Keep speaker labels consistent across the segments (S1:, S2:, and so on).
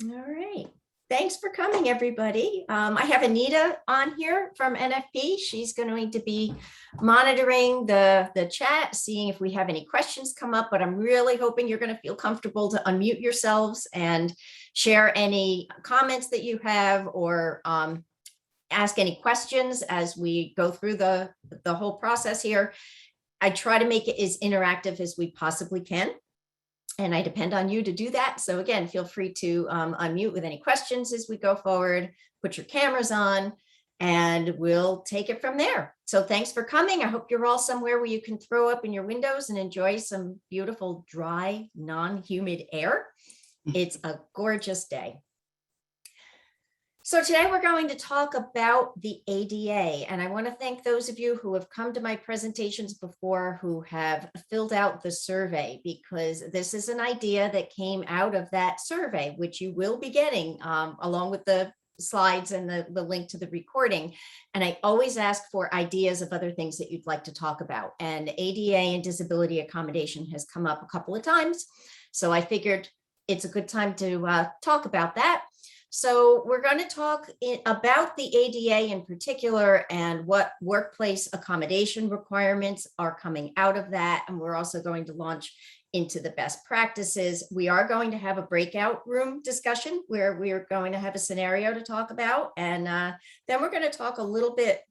S1: All right. Thanks for coming, everybody. I have Anita on here from NFP. She's going to be monitoring the chat, seeing if we have any questions come up, but I'm really hoping you're going to feel comfortable to unmute yourselves and share any comments that you have or ask any questions as we go through the whole process here. I try to make it as interactive as we possibly can. And I depend on you to do that. So again, feel free to unmute with any questions as we go forward, put your cameras on, and we'll take it from there. So thanks for coming. I hope you're all somewhere where you can throw up in your windows and enjoy some beautiful, dry, non-humid air. It's a gorgeous day. So today we're going to talk about the ADA, and I want to thank those of you who have come to my presentations before who have filled out the survey, because this is an idea that came out of that survey, which you will be getting along with the slides and the link to the recording. And I always ask for ideas of other things that you'd like to talk about. And ADA and disability accommodation has come up a couple of times. So I figured it's a good time to talk about that. So we're going to talk about the ADA in particular and what workplace accommodation requirements are coming out of that. And we're also going to launch into the best practices. We are going to have a breakout room discussion where we're going to have a scenario to talk about. And then we're going to talk a little bit,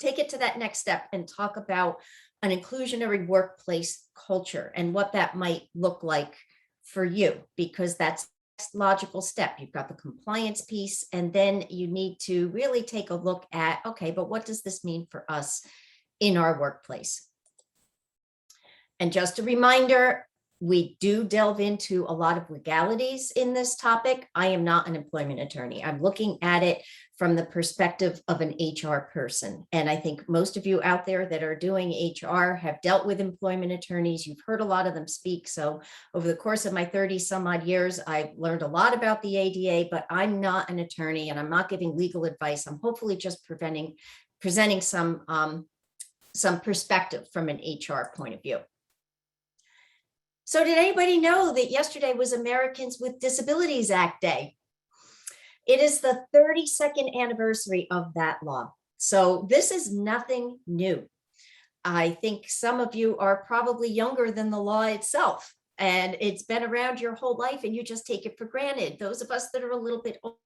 S1: take it to that next step and talk about an inclusionary workplace culture and what that might look like for you, because that's logical step. You've got the compliance piece, and then you need to really take a look at, okay, but what does this mean for us in our workplace? And just a reminder, we do delve into a lot of legalities in this topic. I am not an employment attorney. I'm looking at it from the perspective of an HR person. And I think most of you out there that are doing HR have dealt with employment attorneys. You've heard a lot of them speak. So over the course of my 30 some odd years, I've learned a lot about the ADA, but I'm not an attorney and I'm not giving legal advice. I'm hopefully just presenting some perspective from an HR point of view. So did anybody know that yesterday was Americans with Disabilities Act Day? It is the 32nd anniversary of that law. So this is nothing new. I think some of you are probably younger than the law itself, and it's been around your whole life and you just take it for granted. Those of us that are a little bit older,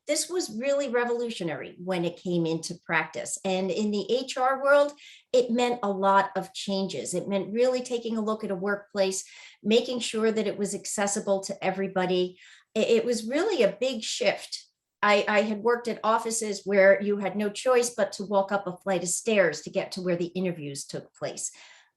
S1: this was really revolutionary when it came into practice. And in the HR world, it meant a lot of changes. It meant really taking a look at a workplace, making sure that it was accessible to everybody. It was really a big shift. I had worked at offices where you had no choice but to walk up a flight of stairs to get to where the interviews took place.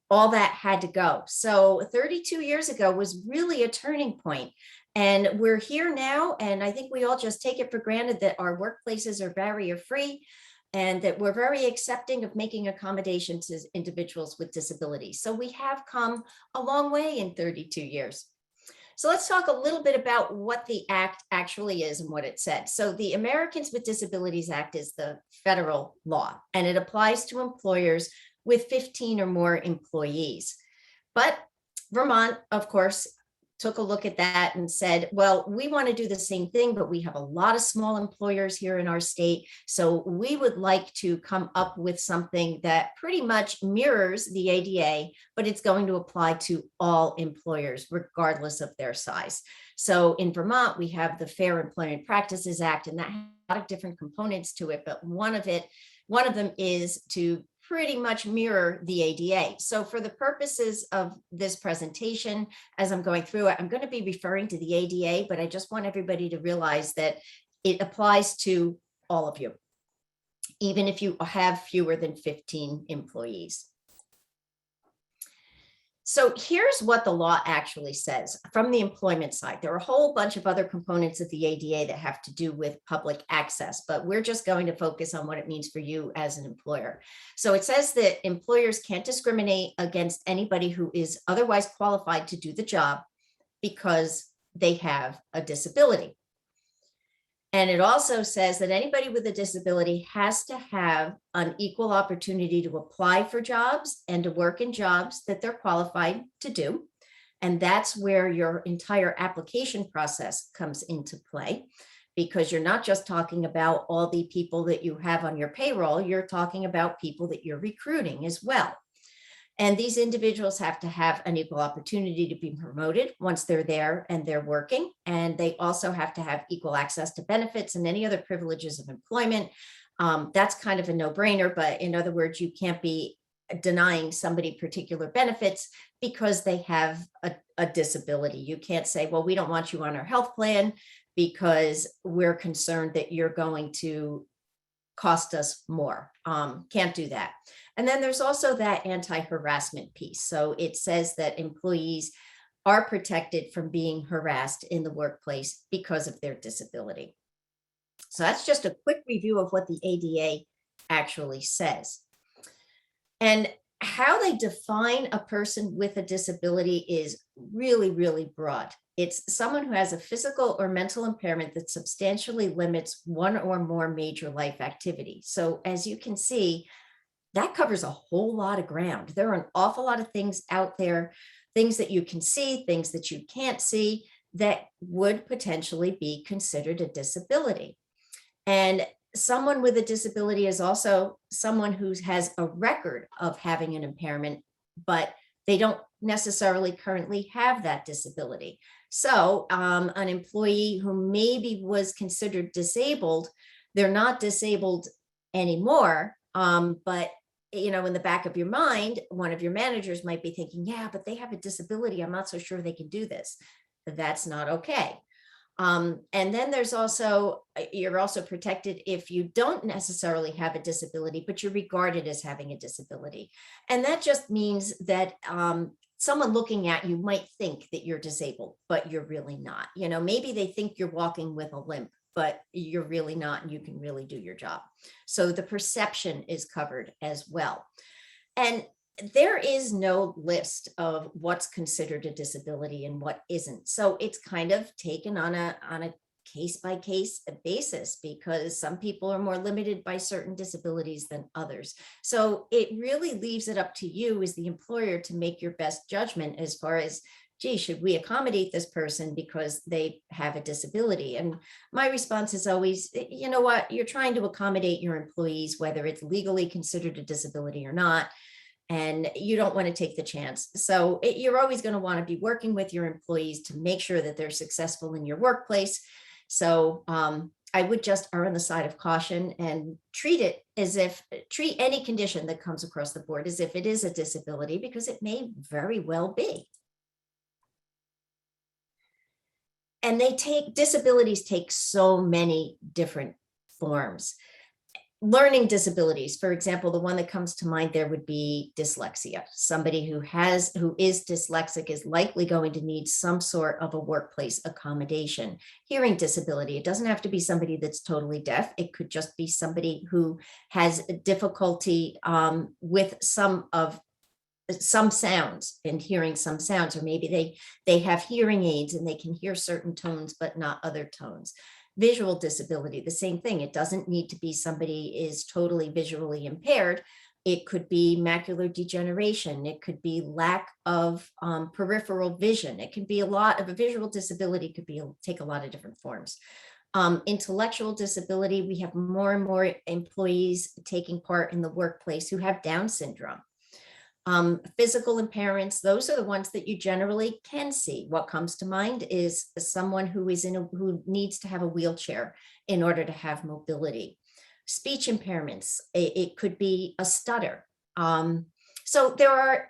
S1: All that had to go. So 32 years ago was really a turning point. And we're here now, and I think we all just take it for granted that our workplaces are barrier-free and that we're very accepting of making accommodations to individuals with disabilities. So we have come a long way in 32 years. So let's talk a little bit about what the act actually is and what it said. So the Americans with Disabilities Act is the federal law, and it applies to employers with 15 or more employees. But Vermont, of course, took a look at that and said, well, we want to do the same thing, but we have a lot of small employers here in our state. So we would like to come up with something that pretty much mirrors the ADA, but it's going to apply to all employers, regardless of their size. So in Vermont, we have the Fair Employment Practices Act, and that has a lot of different components to it, but one of them is to pretty much mirror the ADA. So for the purposes of this presentation, as I'm going through it, I'm going to be referring to the ADA, but I just want everybody to realize that it applies to all of you, even if you have fewer than 15 employees. So here's what the law actually says from the employment side. There are a whole bunch of other components of the ADA that have to do with public access, but we're just going to focus on what it means for you as an employer. So it says that employers can't discriminate against anybody who is otherwise qualified to do the job because they have a disability. And it also says that anybody with a disability has to have an equal opportunity to apply for jobs and to work in jobs that they're qualified to do. And that's where your entire application process comes into play, because you're not just talking about all the people that you have on your payroll, you're talking about people that you're recruiting as well. And these individuals have to have an equal opportunity to be promoted once they're there and they're working. And they also have to have equal access to benefits and any other privileges of employment. That's kind of a no-brainer, but in other words, you can't be denying somebody particular benefits because they have a disability. You can't say, well, we don't want you on our health plan because we're concerned that you're going to cost us more. Can't do that. And then there's also that anti-harassment piece. So it says that employees are protected from being harassed in the workplace because of their disability. So that's just a quick review of what the ADA actually says. And how they define a person with a disability is really, really broad. It's someone who has a physical or mental impairment that substantially limits one or more major life activities. So as you can see, that covers a whole lot of ground. There are an awful lot of things out there, things that you can see, things that you can't see, that would potentially be considered a disability. And someone with a disability is also someone who has a record of having an impairment, but they don't necessarily currently have that disability. So an employee who maybe was considered disabled, they're not disabled anymore, but in the back of your mind, one of your managers might be thinking, yeah, but they have a disability. I'm not so sure they can do this. That's not okay. And then there's also, you're also protected if you don't necessarily have a disability, but you're regarded as having a disability. And that just means that someone looking at you might think that you're disabled, but you're really not. Maybe they think you're walking with a limp, but you're really not, and you can really do your job. So the perception is covered as well. And there is no list of what's considered a disability and what isn't. So it's kind of taken on a case-by-case basis, because some people are more limited by certain disabilities than others. So it really leaves it up to you as the employer to make your best judgment as far as, gee, should we accommodate this person because they have a disability? And my response is always, you know what, you're trying to accommodate your employees, whether it's legally considered a disability or not, and you don't want to take the chance. So you're always going to want to be working with your employees to make sure that they're successful in your workplace. So I would just err on the side of caution and treat any condition that comes across the board as if it is a disability, because it may very well be. And disabilities take so many different forms. Learning disabilities, for example, the one that comes to mind there would be dyslexia. Somebody who is dyslexic is likely going to need some sort of a workplace accommodation. Hearing disability, it doesn't have to be somebody that's totally deaf. It could just be somebody who has difficulty with some sounds and hearing some sounds, or maybe they have hearing aids and they can hear certain tones but not other tones. Visual disability, the same thing. It doesn't need to be somebody is totally visually impaired. It could be macular degeneration. It could be lack of peripheral vision. It can be a visual disability take a lot of different forms. Intellectual disability, we have more and more employees taking part in the workplace who have Down syndrome. Physical impairments, those are the ones that you generally can see. What comes to mind is someone who needs to have a wheelchair in order to have mobility. Speech impairments, it could be a stutter. So there are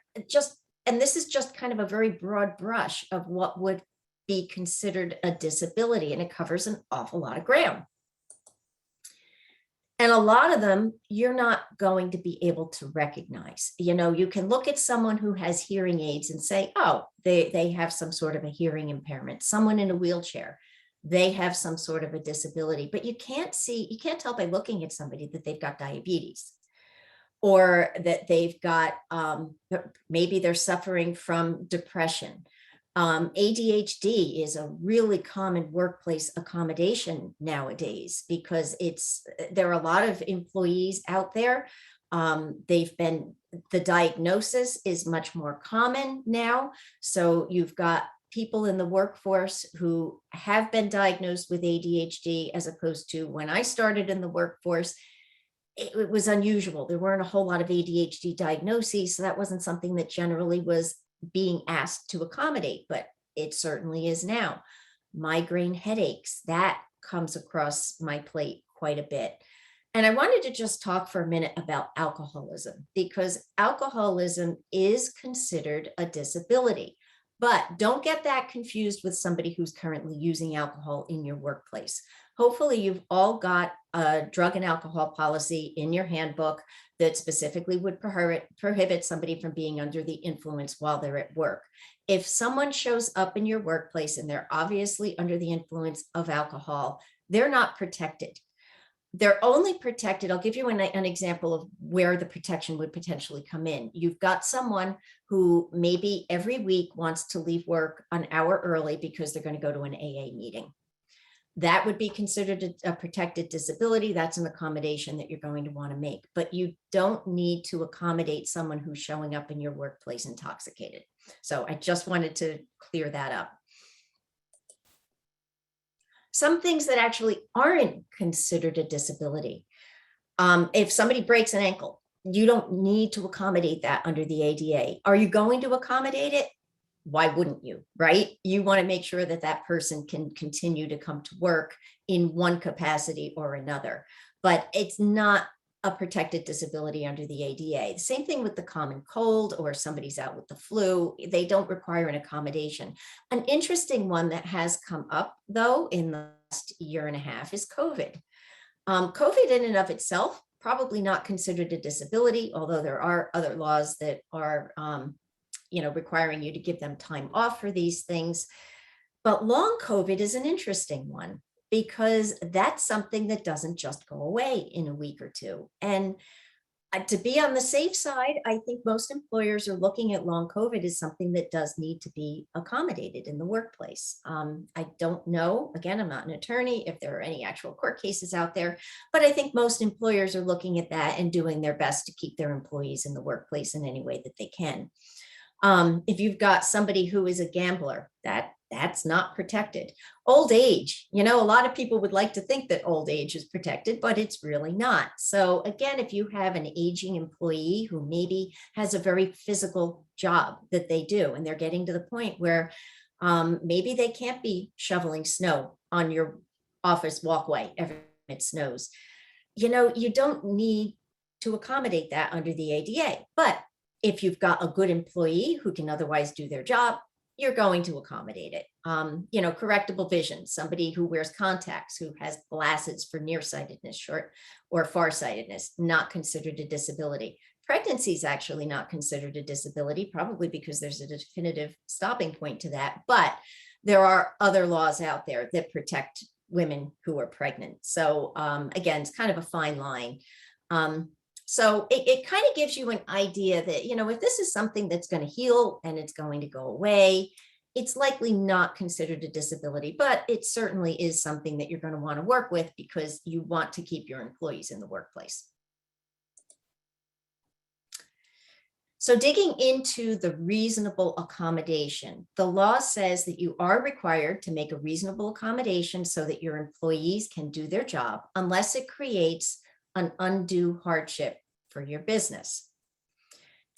S1: and this is just kind of a very broad brush of what would be considered a disability, and it covers an awful lot of ground. And a lot of them you're not going to be able to recognize. You can look at someone who has hearing aids and say, oh, they have some sort of a hearing impairment. Someone in a wheelchair, they have some sort of a disability, but you can't tell by looking at somebody that they've got diabetes, or that they've got, maybe they're suffering from depression. ADHD is a really common workplace accommodation nowadays, because there are a lot of employees out there The diagnosis is much more common now. So you've got people in the workforce who have been diagnosed with ADHD, as opposed to when I started in the workforce, it was unusual. There weren't a whole lot of ADHD diagnoses, so that wasn't something that generally was being asked to accommodate, but it certainly is now. Migraine headaches, that comes across my plate quite a bit. And I wanted to just talk for a minute about alcoholism, because alcoholism is considered a disability. But don't get that confused with somebody who's currently using alcohol in your workplace. Hopefully, you've all got a drug and alcohol policy in your handbook that specifically would prohibit somebody from being under the influence while they're at work. If someone shows up in your workplace and they're obviously under the influence of alcohol, they're not protected. They're only protected. I'll give you an example of where the protection would potentially come in. You've got someone who maybe every week wants to leave work an hour early because they're going to go to an AA meeting. That would be considered a protected disability. That's an accommodation that you're going to want to make, but you don't need to accommodate someone who's showing up in your workplace intoxicated. So I just wanted to clear that up. Some things that actually aren't considered a disability. If somebody breaks an ankle, you don't need to accommodate that under the ADA. Are you going to accommodate it? Why wouldn't you, right? You want to make sure that that person can continue to come to work in one capacity or another, but it's not a protected disability under the ADA. The same thing with the common cold, or somebody's out with the flu, they don't require an accommodation. An interesting one that has come up though in the last year and a half is COVID. COVID in and of itself, probably not considered a disability, although there are other laws that are requiring you to give them time off for these things. But long COVID is an interesting one, because that's something that doesn't just go away in a week or two. And to be on the safe side, I think most employers are looking at long COVID as something that does need to be accommodated in the workplace. I don't know, again, I'm not an attorney, if there are any actual court cases out there, but I think most employers are looking at that and doing their best to keep their employees in the workplace in any way that they can. If you've got somebody who is a gambler, that's not protected. Old age, a lot of people would like to think that old age is protected, but it's really not. So again, if you have an aging employee who maybe has a very physical job that they do, and they're getting to the point where maybe they can't be shoveling snow on your office walkway every time it snows, you don't need to accommodate that under the ADA. But if you've got a good employee who can otherwise do their job, you're going to accommodate it. Correctable vision, somebody who wears contacts, who has glasses for nearsightedness, short or farsightedness, not considered a disability. Pregnancy is actually not considered a disability, probably because there's a definitive stopping point to that. But there are other laws out there that protect women who are pregnant. So again, it's kind of a fine line. So it kind of gives you an idea that, if this is something that's going to heal and it's going to go away, it's likely not considered a disability, but it certainly is something that you're going to want to work with, because you want to keep your employees in the workplace. So digging into the reasonable accommodation, the law says that you are required to make a reasonable accommodation so that your employees can do their job, unless it creates an undue hardship for your business.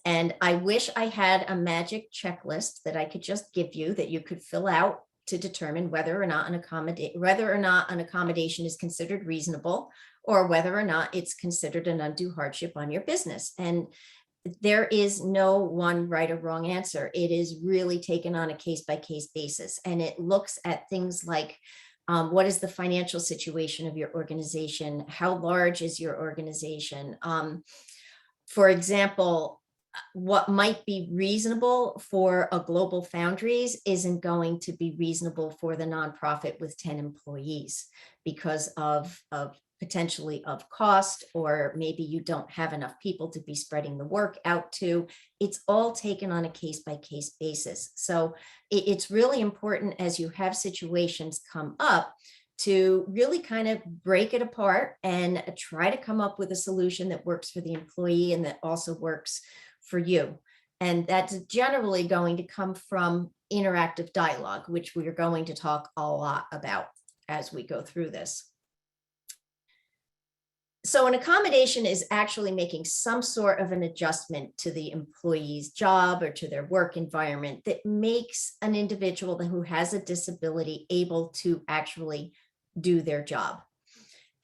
S1: And I wish I had a magic checklist that I could just give you that you could fill out to determine whether or not an accommodation is considered reasonable, or whether or not it's considered an undue hardship on your business. And there is no one right or wrong answer. It is really taken on a case-by-case basis, and it looks at things like what is the financial situation of your organization? How large is your organization? For example, what might be reasonable for a global foundries isn't going to be reasonable for the nonprofit with 10 employees because of potentially of cost, or maybe you don't have enough people to be spreading the work out to. It's all taken on a case-by-case basis. So it's really important, as you have situations come up, to really kind of break it apart and try to come up with a solution that works for the employee and that also works for you. And that's generally going to come from interactive dialogue, which we are going to talk a lot about as we go through this. So an accommodation is actually making some sort of an adjustment to the employee's job or to their work environment that makes an individual who has a disability able to actually do their job.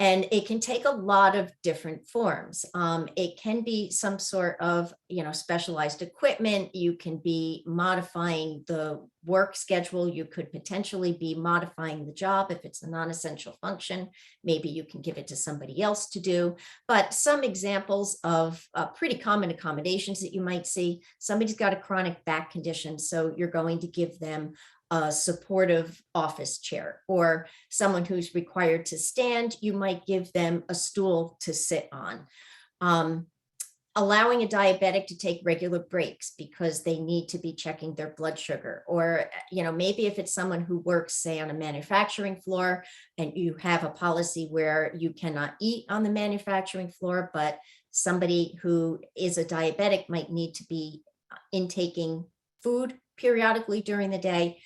S1: And it can take a lot of different forms. It can be some sort of, specialized equipment. You can be modifying the work schedule. You could potentially be modifying the job if it's a non-essential function. Maybe you can give it to somebody else to do. But some examples of pretty common accommodations that you might see: somebody's got a chronic back condition, so you're going to give them a supportive office chair, or someone who's required to stand, you might give them a stool to sit on. Allowing a diabetic to take regular breaks because they need to be checking their blood sugar, or maybe if it's someone who works, say, on a manufacturing floor, and you have a policy where you cannot eat on the manufacturing floor, but somebody who is a diabetic might need to be intaking food periodically during the day,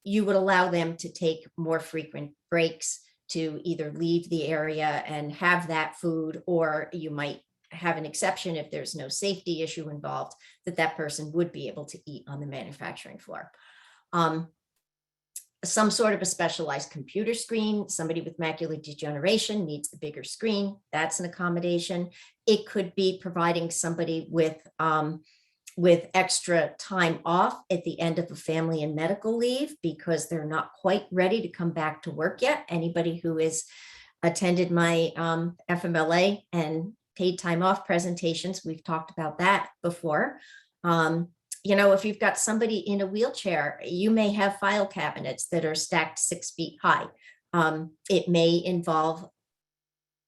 S1: you would allow them to take more frequent breaks to either leave the area and have that food, or you might have an exception if there's no safety issue involved, that person would be able to eat on the manufacturing floor. Some sort of a specialized computer screen. Somebody with macular degeneration needs the bigger screen. That's an accommodation. It could be providing somebody with extra time off at the end of a family and medical leave because they're not quite ready to come back to work yet. Anybody who has attended my FMLA and paid time off presentations, we've talked about that before. If you've got somebody in a wheelchair, you may have file cabinets that are stacked 6 feet high. It may involve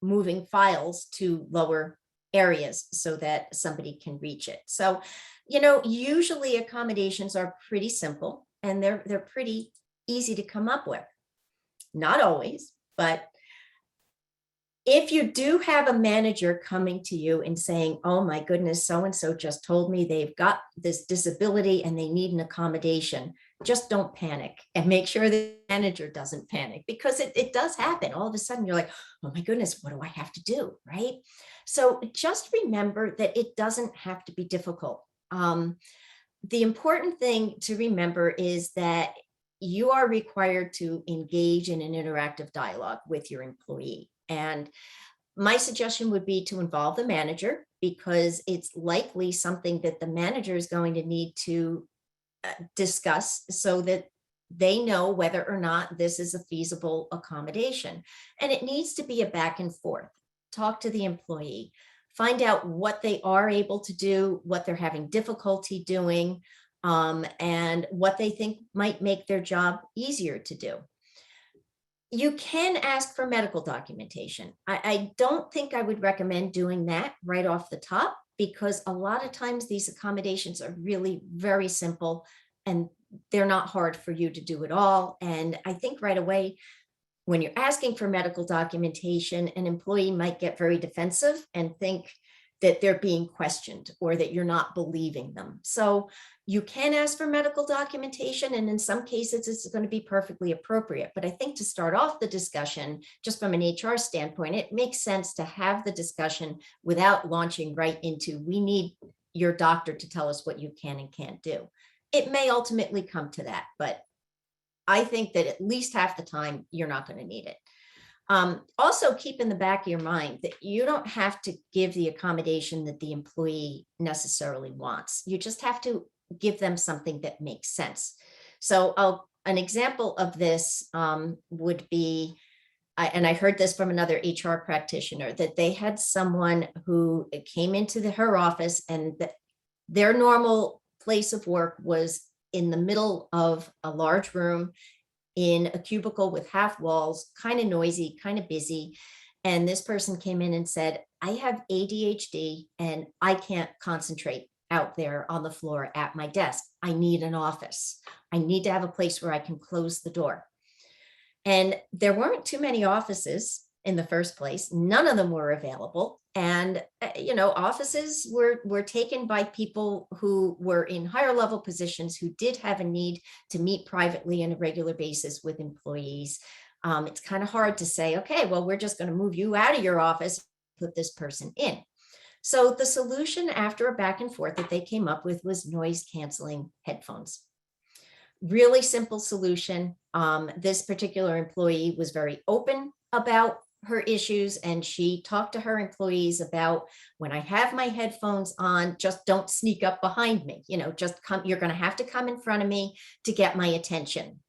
S1: moving files to lower areas so that somebody can reach it. So, usually accommodations are pretty simple and they're pretty easy to come up with. Not always, but if you do have a manager coming to you and saying, oh my goodness, so-and-so just told me they've got this disability and they need an accommodation, just don't panic, and make sure the manager doesn't panic, because it does happen. All of a sudden you're like, oh my goodness, what do I have to do, right? So just remember that it doesn't have to be difficult. The important thing to remember is that you are required to engage in an interactive dialogue with your employee. And my suggestion would be to involve the manager, because it's likely something that the manager is going to need to discuss so that they know whether or not this is a feasible accommodation. And it needs to be a back and forth. Talk to the employee, find out what they are able to do, what they're having difficulty doing, and what they think might make their job easier to do. You can ask for medical documentation. I don't think I would recommend doing that right off the top, because a lot of times these accommodations are really very simple and they're not hard for you to do at all. And I think right away, when you're asking for medical documentation, an employee might get very defensive and think that they're being questioned or that you're not believing them. So you can ask for medical documentation, and in some cases it's going to be perfectly appropriate. But I think to start off the discussion, just from an HR standpoint, it makes sense to have the discussion without launching right into, we need your doctor to tell us what you can and can't do. It may ultimately come to that, but I think that at least half the time you're not going to need it. Also, keep in the back of your mind that you don't have to give the accommodation that the employee necessarily wants. You just have to give them something that makes sense. So an example of this would be, and I heard this from another HR practitioner, that they had someone who came into her office, and their normal place of work was in the middle of a large room in a cubicle with half walls, kind of noisy, kind of busy. And this person came in and said, I have ADHD and I can't concentrate out there on the floor at my desk. I need an office. I need to have a place where I can close the door. And there weren't too many offices in the first place. None of them were available. And, offices were taken by people who were in higher level positions who did have a need to meet privately on a regular basis with employees. It's kind of hard to say, okay, well, we're just going to move you out of your office, put this person in. So the solution after a back and forth that they came up with was noise canceling headphones. Really simple solution. This particular employee was very open about her issues, and she talked to her employees about, when I have my headphones on, just don't sneak up behind me. Just come, you're going to have to come in front of me to get my attention.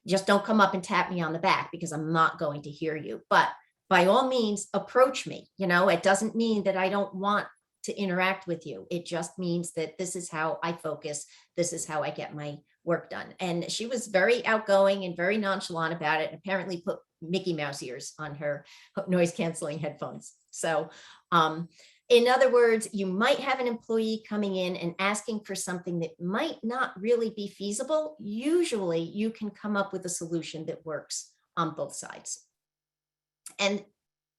S1: Just don't come up and tap me on the back, because I'm not going to hear you. But by all means, approach me. It doesn't mean that I don't want to interact with you. It just means that this is how I focus. This is how I get my work done. And she was very outgoing and very nonchalant about it, and apparently put Mickey Mouse ears on her noise canceling headphones. So in other words, you might have an employee coming in and asking for something that might not really be feasible. Usually you can come up with a solution that works on both sides. And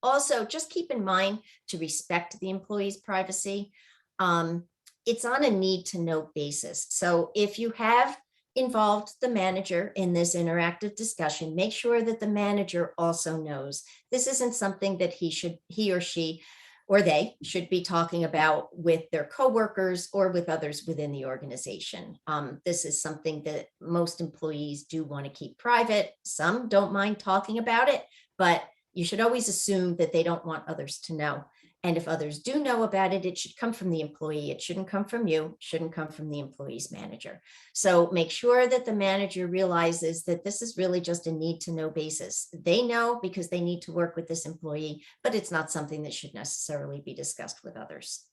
S1: also, just keep in mind to respect the employee's privacy. It's on a need to know basis. So if you have involved the manager in this interactive discussion, make sure that the manager also knows this isn't something that he or she or they should be talking about with their coworkers or with others within the organization. This is something that most employees do want to keep private. Some don't mind talking about it, but you should always assume that they don't want others to know. And if others do know about it, it should come from the employee. It shouldn't come from you. It shouldn't come from the employee's manager. So make sure that the manager realizes that this is really just a need to know basis. They know because they need to work with this employee, but it's not something that should necessarily be discussed with others.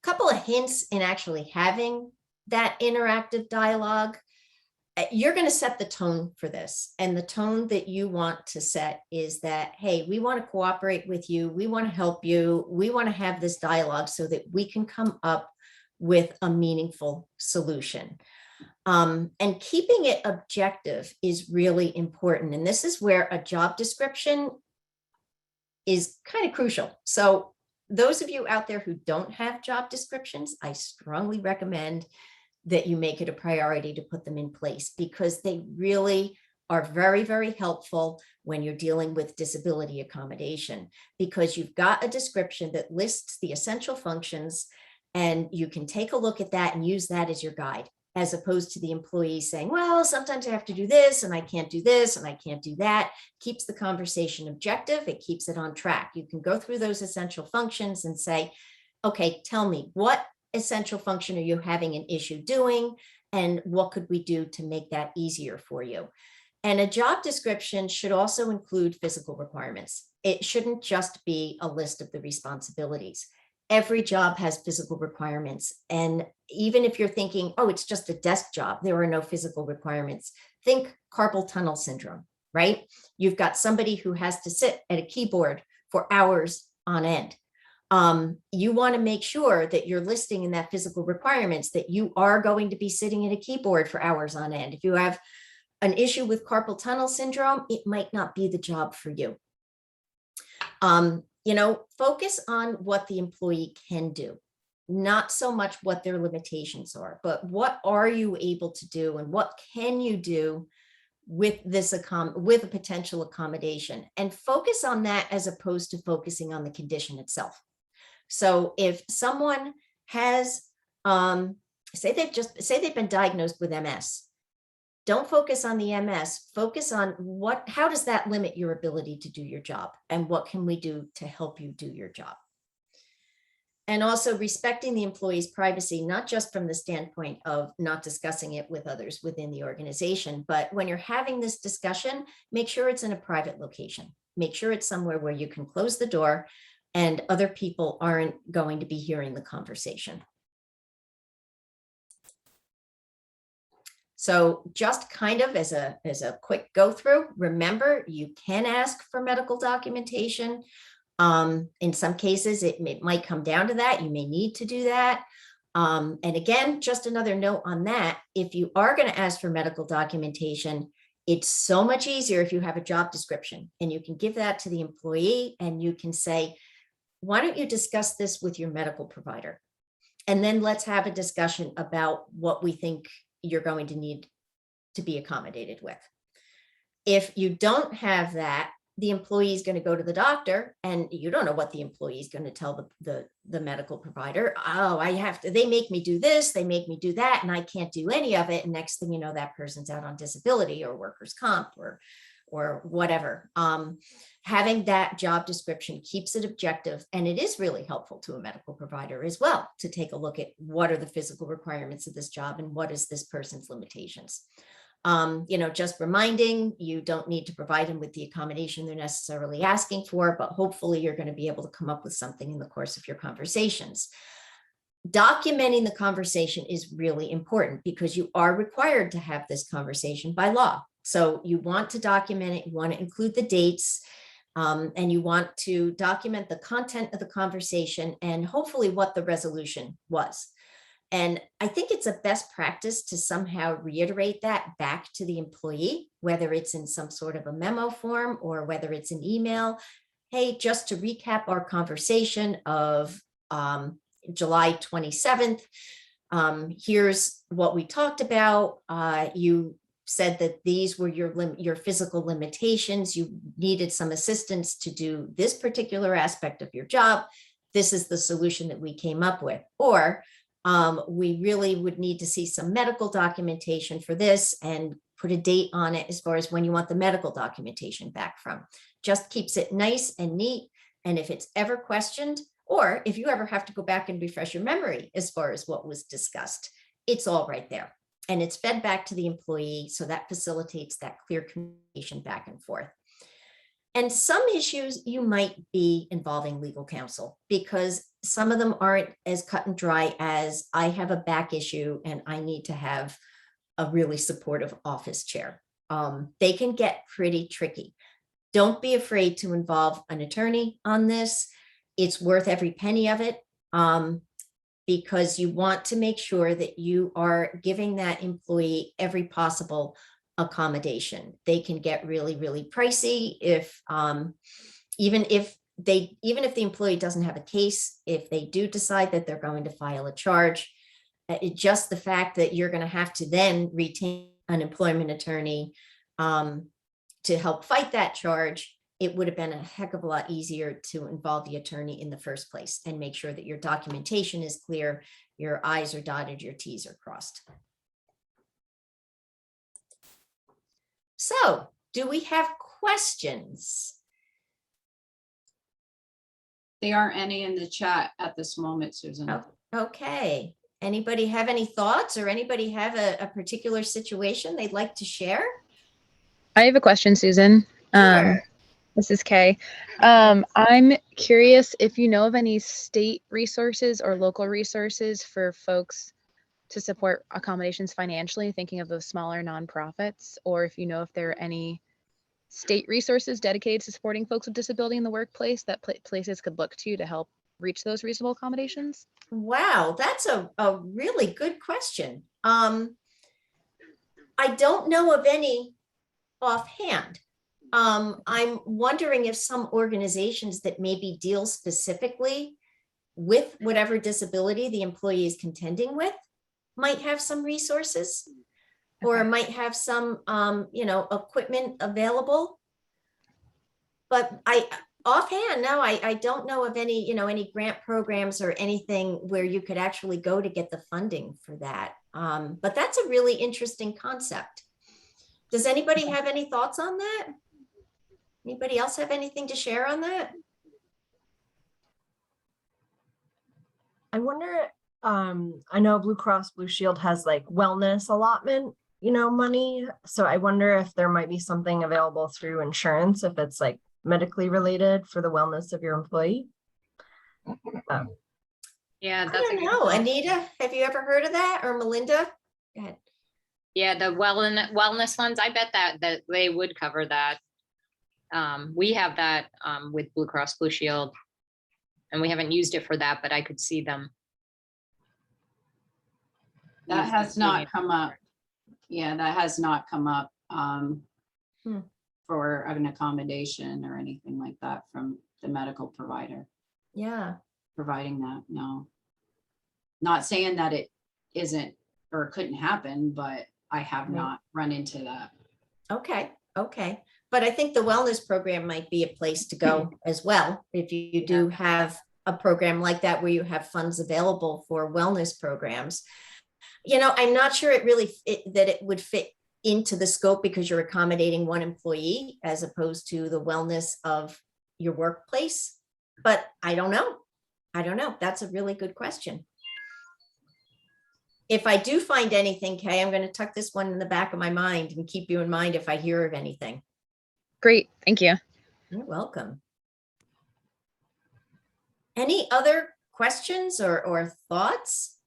S1: A couple of hints in actually having that interactive dialogue. You're going to set the tone for this. And the tone that you want to set is that, hey, we want to cooperate with you. We want to help you. We want to have this dialogue so that we can come up with a meaningful solution. And keeping it objective is really important. And this is where a job description is kind of crucial. So those of you out there who don't have job descriptions, I strongly recommend that you make it a priority to put them in place, because they really are very, very helpful when you're dealing with disability accommodation, because you've got a description that lists the essential functions, and you can take a look at that and use that as your guide, as opposed to the employee saying, well, sometimes I have to do this and I can't do this and I can't do that. Keeps the conversation objective. It keeps it on track. You can go through those essential functions and say, okay, tell me, what essential function are you having an issue doing, and what could we do to make that easier for you? And a job description should also include physical requirements. It shouldn't just be a list of the responsibilities. Every job has physical requirements. And even if you're thinking, oh, it's just a desk job, there are no physical requirements. Think carpal tunnel syndrome, right? You've got somebody who has to sit at a keyboard for hours on end. You want to make sure that you're listing in that physical requirements that you are going to be sitting at a keyboard for hours on end. If you have an issue with carpal tunnel syndrome, it might not be the job for you. Focus on what the employee can do, not so much what their limitations are, but what are you able to do and what can you do with this with a potential accommodation, and focus on that as opposed to focusing on the condition itself. So if someone has, say they've been diagnosed with MS, don't focus on the MS, focus on how does that limit your ability to do your job, and what can we do to help you do your job? And also respecting the employee's privacy, not just from the standpoint of not discussing it with others within the organization, but when you're having this discussion, make sure it's in a private location. Make sure it's somewhere where you can close the door and other people aren't going to be hearing the conversation. So just kind of as a quick go through, remember, you can ask for medical documentation. In some cases, it might come down to that. You may need to do that. And again, just another note on that, if you are going to ask for medical documentation, it's so much easier if you have a job description and you can give that to the employee and you can say, why don't you discuss this with your medical provider? And then let's have a discussion about what we think you're going to need to be accommodated with. If you don't have that, the employee is going to go to the doctor and you don't know what the employee is going to tell the medical provider. Oh, I have to, they make me do this, they make me do that, and I can't do any of it. And next thing you know, that person's out on disability or workers' comp or whatever. Having that job description keeps it objective, and it is really helpful to a medical provider as well to take a look at what are the physical requirements of this job and what is this person's limitations. Just reminding, you don't need to provide them with the accommodation they're necessarily asking for, but hopefully you're going to be able to come up with something in the course of your conversations. Documenting the conversation is really important because you are required to have this conversation by law. So you want to document it, you want to include the dates, and you want to document the content of the conversation and hopefully what the resolution was. And I think it's a best practice to somehow reiterate that back to the employee, whether it's in some sort of a memo form or whether it's an email. Hey, just to recap our conversation of July 27th, here's what we talked about. You said that these were your physical limitations. You needed some assistance to do this particular aspect of your job. This is the solution that we came up with. Or we really would need to see some medical documentation for this and put a date on it as far as when you want the medical documentation back from. Just keeps it nice and neat. And if it's ever questioned, or if you ever have to go back and refresh your memory as far as what was discussed, it's all right there. And it's fed back to the employee. So that facilitates that clear communication back and forth. And some issues you might be involving legal counsel because some of them aren't as cut and dry as I have a back issue and I need to have a really supportive office chair. They can get pretty tricky. Don't be afraid to involve an attorney on this. It's worth every penny of it because you want to make sure that you are giving that employee every possible accommodation. They can get really, really pricey if even if the employee doesn't have a case, if they do decide that they're going to file a charge, just the fact that you're going to have to then retain an employment attorney to help fight that charge, it would have been a heck of a lot easier to involve the attorney in the first place and make sure that your documentation is clear, your I's are dotted, your T's are crossed. So, do we have questions?
S2: There aren't any in the chat at this moment, Susan.
S1: Oh, okay. Anybody have any thoughts or anybody have a particular situation they'd like to share?
S3: I have a question, Susan.
S1: Sure.
S3: This is Kay. I'm curious if you know of any state resources or local resources for folks to support accommodations financially, thinking of those smaller nonprofits, or if you know if there are any state resources dedicated to supporting folks with disability in the workplace that places could look to help reach those reasonable accommodations?
S1: Wow, that's a really good question. I don't know of any offhand. I'm wondering if some organizations that maybe deal specifically with whatever disability the employee is contending with might have some resources or might have some, equipment available. But offhand, no, I don't know of any, any grant programs or anything where you could actually go to get the funding for that. But that's a really interesting concept. Does anybody have any thoughts on that? Anybody else have anything to share on that?
S4: I wonder, I know Blue Cross Blue Shield has like wellness allotment, money. So I wonder if there might be something available through insurance, if it's like medically related for the wellness of your employee.
S2: Yeah,
S1: I don't know. Anita, have you ever heard of that? Or Melinda? Go ahead.
S5: Yeah, the wellness ones, I bet that they would cover that. We have that with Blue Cross Blue Shield, and we haven't used it for that, but I could see them
S2: That
S5: use
S2: has
S5: this
S2: not
S5: union
S2: come up.
S5: card.
S2: Yeah, that has not come up
S1: Hmm.
S2: for an accommodation or anything like that from the medical provider
S1: Yeah,
S2: providing that, no. Not saying that it isn't or couldn't happen, but I have
S1: Right.
S2: not run into that.
S1: okay, okay. But I think the wellness program might be a place to go as well. If you do have a program like that where you have funds available for wellness programs. I'm not sure that it would fit into the scope because you're accommodating one employee as opposed to the wellness of your workplace. But I don't know. That's a really good question. If I do find anything, Kay, I'm going to tuck this one in the back of my mind and keep you in mind if I hear of anything.
S3: Great, thank you.
S1: You're welcome. Any other questions or thoughts?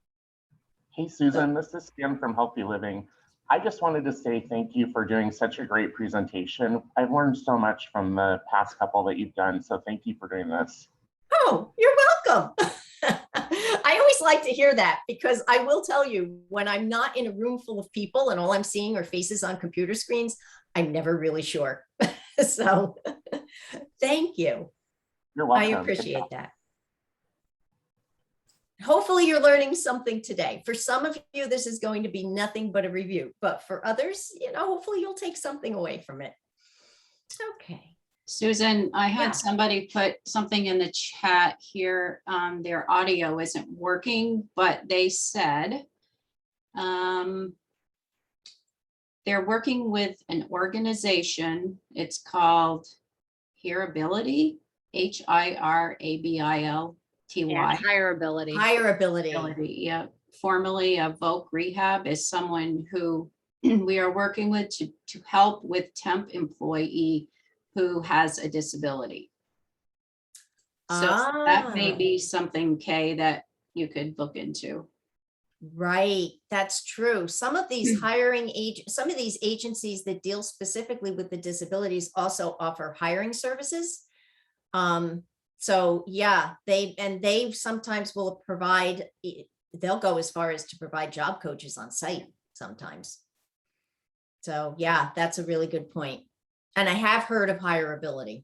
S6: Hey, Susan, this is Skim from Healthy Living. I just wanted to say thank you for doing such a great presentation. I've learned so much from the past couple that you've done, so thank you for doing this.
S1: Oh, you're welcome. I always like to hear that because I will tell you, when I'm not in a room full of people and all I'm seeing are faces on computer screens, I'm never really sure. So thank you.
S6: You're
S1: I
S6: welcome.
S1: appreciate that. Hopefully you're learning something today. For some of you, this is going to be nothing but a review, but for others, hopefully you'll take something away from it. Okay.
S2: Susan, I
S1: Yeah.
S2: had somebody put something in the chat here. Their audio isn't working, but they said they're working with an organization. It's called Hearability, HIRABILTY.
S5: Yeah, higher ability.
S1: Higher ability.
S2: Yeah, formerly of Voc Rehab is someone who we are working with to help with temp employee who has a disability. So that may
S1: Ah.
S2: be something, Kay, that you could look into.
S1: Right, that's true. Some of these some of these agencies that deal specifically with the disabilities also offer hiring services. So yeah, they sometimes will provide, they'll go as far as to provide job coaches on site sometimes. So yeah, that's a really good point. And I have heard of hireability.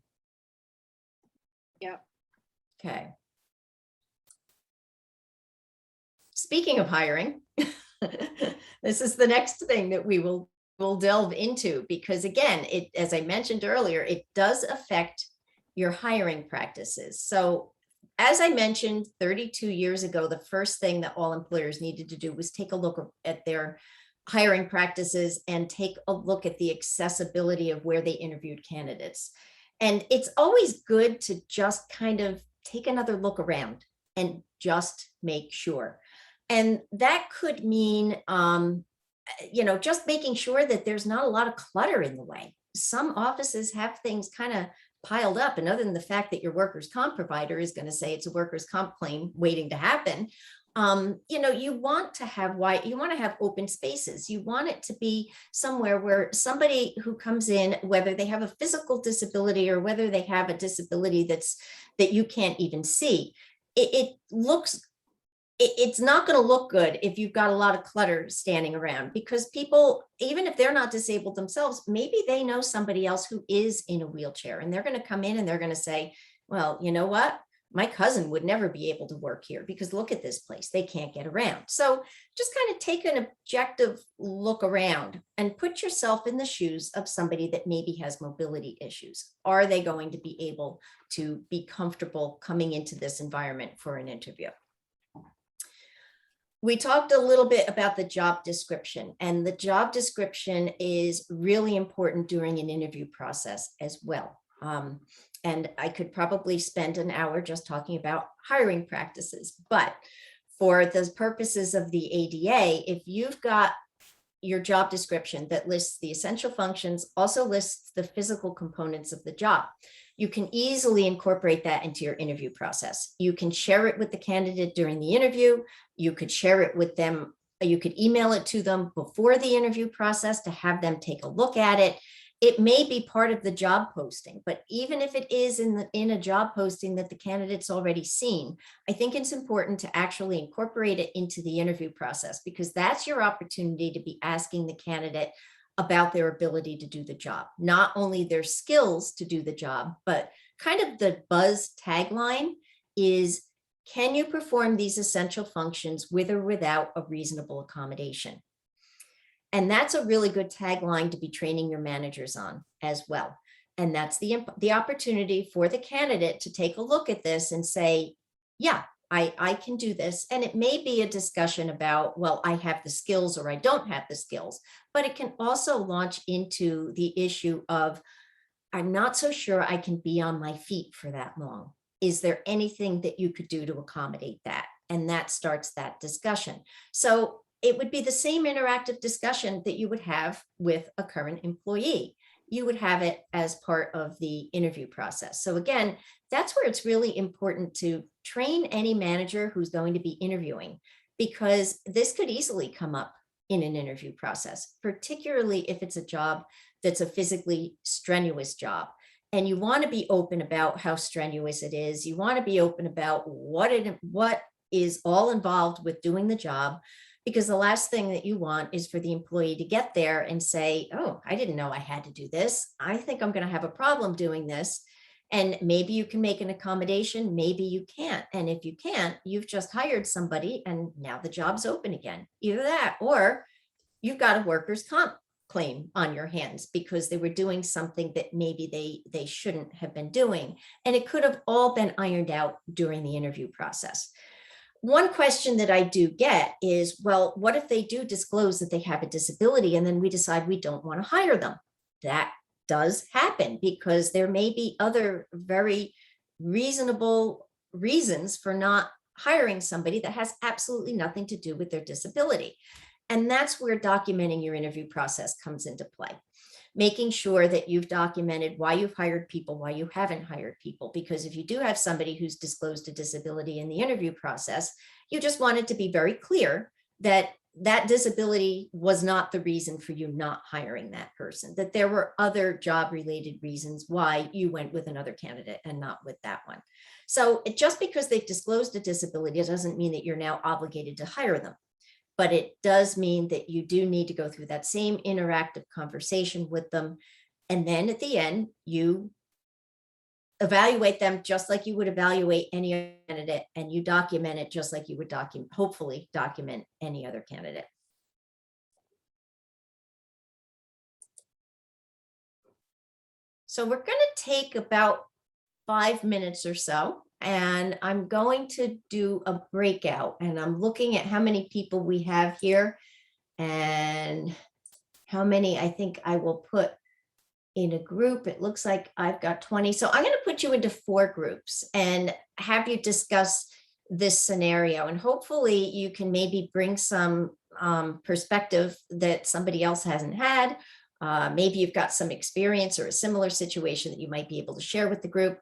S5: Yep.
S1: Okay. Speaking of hiring, this is the next thing that we'll delve into, because again, as I mentioned earlier, it does affect your hiring practices. So as I mentioned, 32 years ago, the first thing that all employers needed to do was take a look at their hiring practices and take a look at the accessibility of where they interviewed candidates. And it's always good to just kind of take another look around and just make sure. And that could mean, just making sure that there's not a lot of clutter in the way. Some offices have things kind of piled up, and other than the fact that your workers' comp provider is going to say it's a workers' comp claim waiting to happen, you want to have open spaces. You want it to be somewhere where somebody who comes in, whether they have a physical disability or whether they have a disability that you can't even see, it's not going to look good if you've got a lot of clutter standing around, because people, even if they're not disabled themselves, maybe they know somebody else who is in a wheelchair, and they're going to come in and they're going to say, well, you know what? My cousin would never be able to work here because look at this place. They can't get around. So just kind of take an objective look around and put yourself in the shoes of somebody that maybe has mobility issues. Are they going to be able to be comfortable coming into this environment for an interview? We talked a little bit about the job description, and the job description is really important during an interview process as well. And I could probably spend an hour just talking about hiring practices, but for the purposes of the ADA, if you've got your job description that lists the essential functions, also lists the physical components of the job, you can easily incorporate that into your interview process. You can share it with the candidate during the interview. You could share it with them. You could email it to them before the interview process to have them take a look at it. it may be part of the job posting, but even if it is in a job posting that the candidate's already seen, I think it's important to actually incorporate it into the interview process, because that's your opportunity to be asking the candidate about their ability to do the job, not only their skills to do the job, but kind of the buzz tagline is, can you perform these essential functions with or without a reasonable accommodation? And that's a really good tagline to be training your managers on as well. And that's the opportunity for the candidate to take a look at this and say, yeah, I can do this. And it may be a discussion about, well, I have the skills or I don't have the skills, but it can also launch into the issue of, I'm not so sure I can be on my feet for that long. Is there anything that you could do to accommodate that? And that starts that discussion. So it would be the same interactive discussion that you would have with a current employee. You would have it as part of the interview process. So again, that's where it's really important to train any manager who's going to be interviewing, because this could easily come up in an interview process, particularly if it's a job that's a physically strenuous job. And you want to be open about how strenuous it is. You want to be open about what is all involved with doing the job, because the last thing that you want is for the employee to get there and say, oh, I didn't know I had to do this. I think I'm going to have a problem doing this. And maybe you can make an accommodation, maybe you can't. And if you can't, you've just hired somebody and now the job's open again. Either that, or you've got a workers' comp claim on your hands because they were doing something that maybe they shouldn't have been doing. And it could have all been ironed out during the interview process. One question that I do get is, well, what if they do disclose that they have a disability and then we decide we don't want to hire them? That does happen because there may be other very reasonable reasons for not hiring somebody that has absolutely nothing to do with their disability. And that's where documenting your interview process comes into play. Making sure that you've documented why you've hired people, why you haven't hired people. Because if you do have somebody who's disclosed a disability in the interview process, you just want it to be very clear that that disability was not the reason for you not hiring that person, that there were other job-related reasons why you went with another candidate and not with that one. So just because they've disclosed a disability, it doesn't mean that you're now obligated to hire them. But it does mean that you do need to go through that same interactive conversation with them. And then at the end, you evaluate them just like you would evaluate any other candidate, and you document it just like you would hopefully document any other candidate. So we're going to take about 5 minutes or so, and I'm going to do a breakout, and I'm looking at how many people we have here and how many I think I will put in a group. It looks like I've got 20. So I'm going to put you into 4 groups and have you discuss this scenario. And hopefully you can maybe bring some perspective that somebody else hasn't had. Maybe you've got some experience or a similar situation that you might be able to share with the group.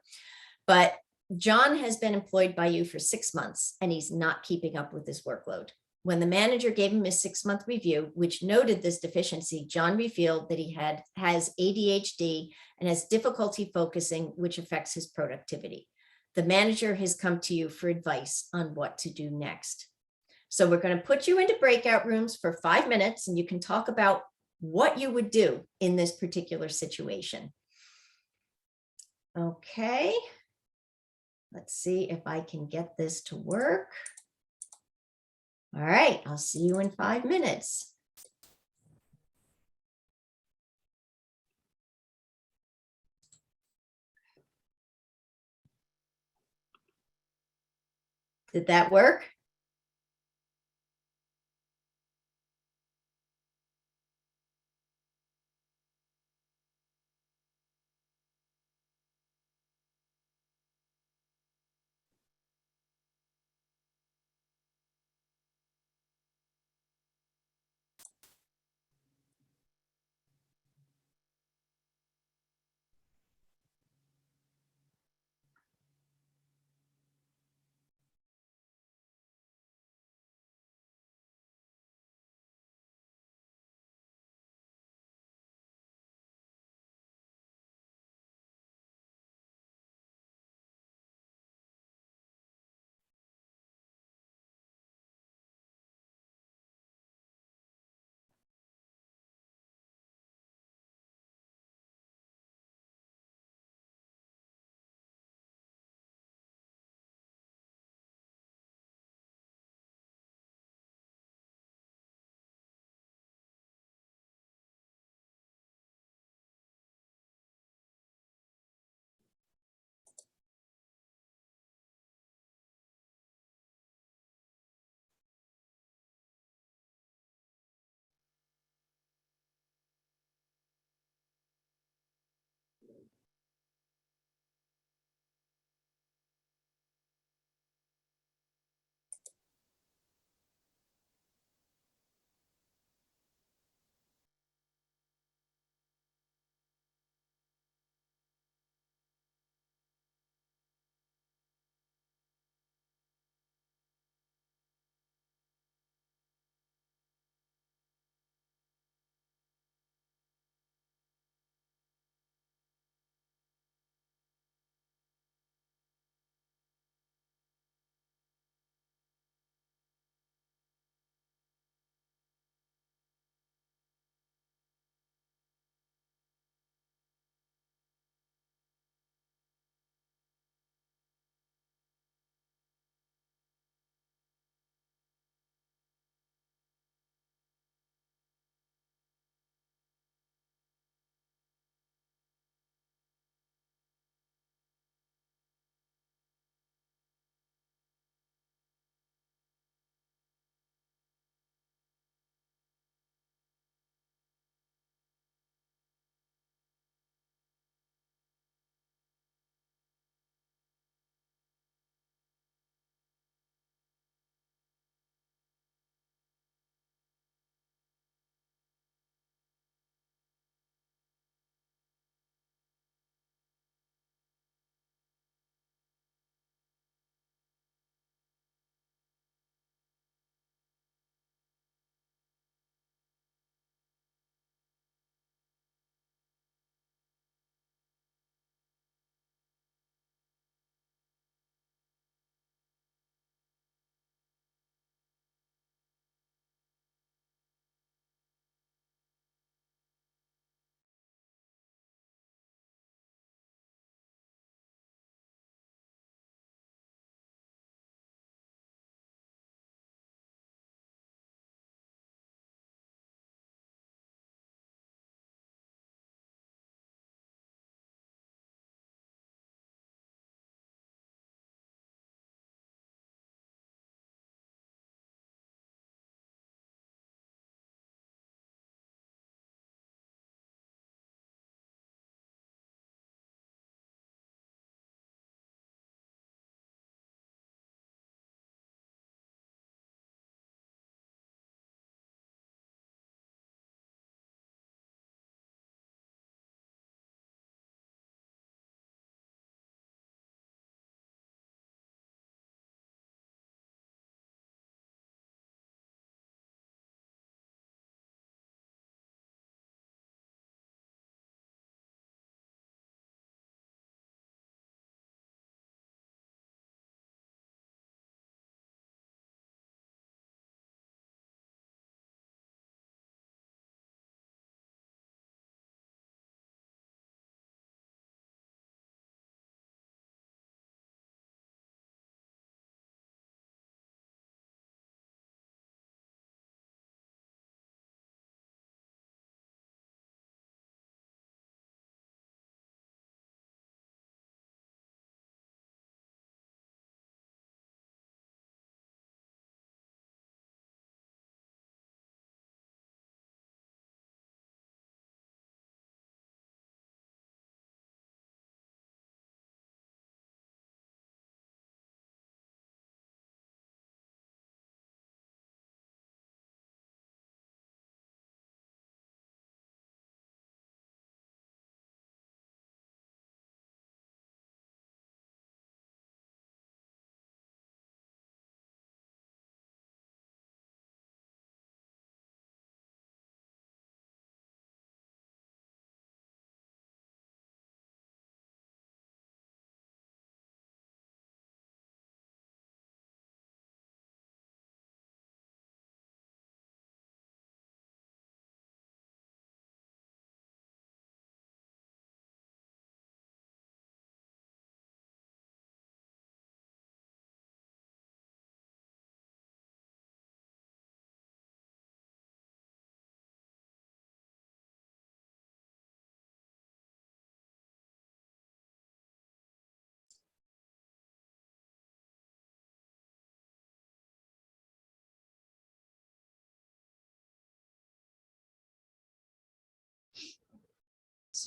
S1: But John has been employed by you for 6 months and he's not keeping up with his workload. When the manager gave him his 6-month review, which noted this deficiency, John revealed that he has ADHD and has difficulty focusing, which affects his productivity. The manager has come to you for advice on what to do next. So we're going to put you into breakout rooms for 5 minutes and you can talk about what you would do in this particular situation. Okay. Let's see if I can get this to work. All right, I'll see you in 5 minutes. Did that work?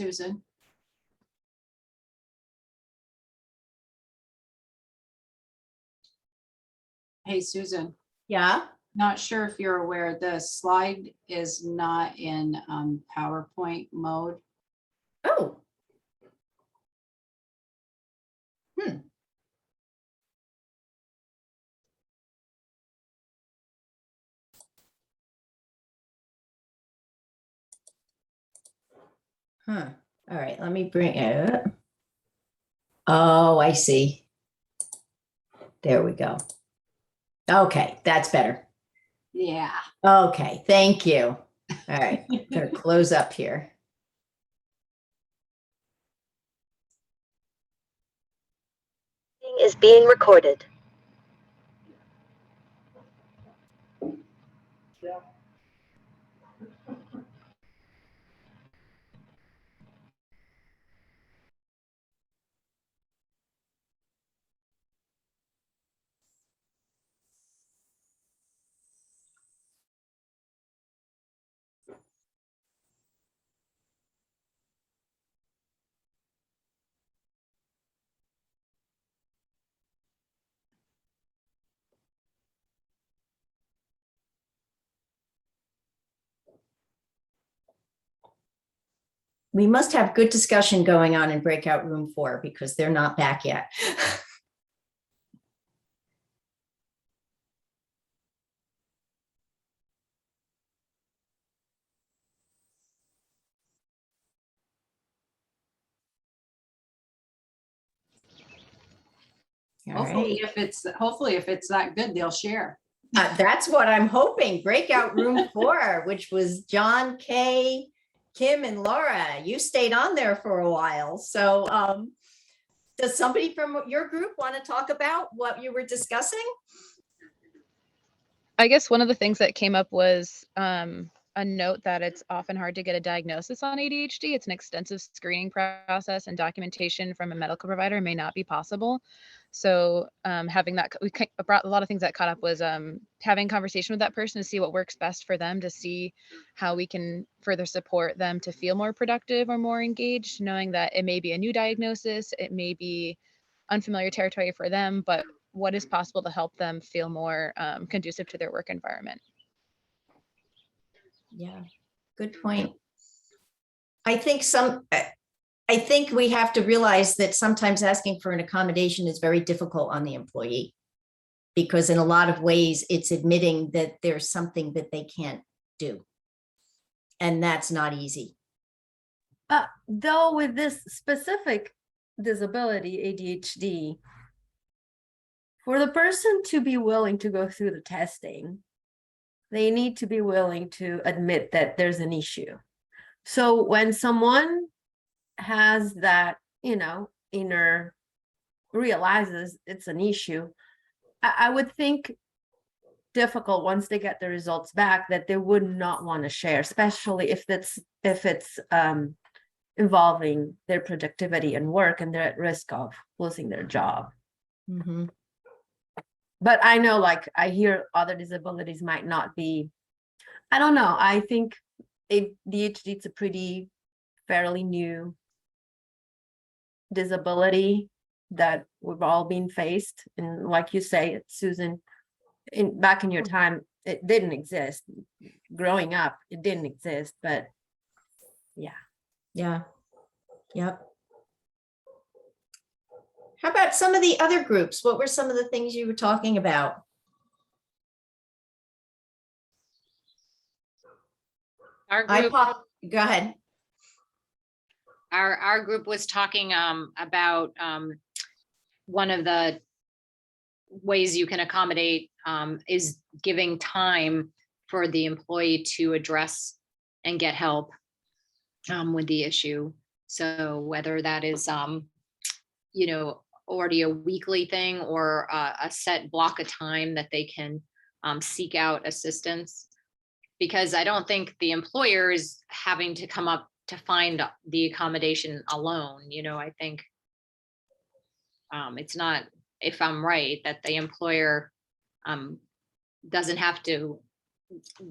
S2: Susan. Hey, Susan,
S1: Yeah.
S2: not sure if you're aware, the slide is not in PowerPoint mode.
S1: Oh. Hmm. Huh. All right, let me bring it up. Oh, I see. There we go. Okay, that's better.
S2: Yeah.
S1: Okay, thank you. All right, gonna close up here.
S7: Is being recorded.
S1: We must have good discussion going on in breakout room 4 because they're not back yet. All
S2: Hopefully,
S1: right.
S2: hopefully if it's that good, they'll share.
S1: That's what I'm hoping. Breakout room 4, which was John, Kay, Kim, and Laura. You stayed on there for a while. So does somebody from your group want to talk about what you were discussing?
S3: I guess one of the things that came up was a note that it's often hard to get a diagnosis on ADHD. It's an extensive screening process, and documentation from a medical provider may not be possible. So having that, we brought a lot of things that caught up was having conversation with that person to see what works best for them, to see how we can further support them to feel more productive or more engaged, knowing that it may be a new diagnosis, it may be unfamiliar territory for them, but what is possible to help them feel more conducive to their work environment.
S1: Yeah, good point. I think we have to realize that sometimes asking for an accommodation is very difficult on the employee, because in a lot of ways it's admitting that there's something that they can't do. And that's not easy.
S8: Though with this specific disability, ADHD, for the person to be willing to go through the testing, they need to be willing to admit that there's an issue. So when someone has that, inner realizes it's an issue, I would think difficult once they get the results back that they would not want to share, especially if it's involving their productivity and work and they're at risk of losing their job.
S1: Mm-hmm.
S8: But I know, like, I hear other disabilities might not be, I don't know. I think ADHD, it's a pretty fairly new disability that we've all been faced. And like you say, Susan, back in your time, it didn't exist. Growing up, it didn't exist, but yeah.
S1: Yeah. Yep. How about some of the other groups? What were some of the things you were talking about?
S5: Our group,
S1: Go ahead.
S5: our group was talking about one of the ways you can accommodate is giving time for the employee to address and get help with the issue. So whether that is already a weekly thing or a set block of time that they can seek out assistance, because I don't think the employer is having to come up to find the accommodation alone. I think it's not, if I'm right, that the employer doesn't have to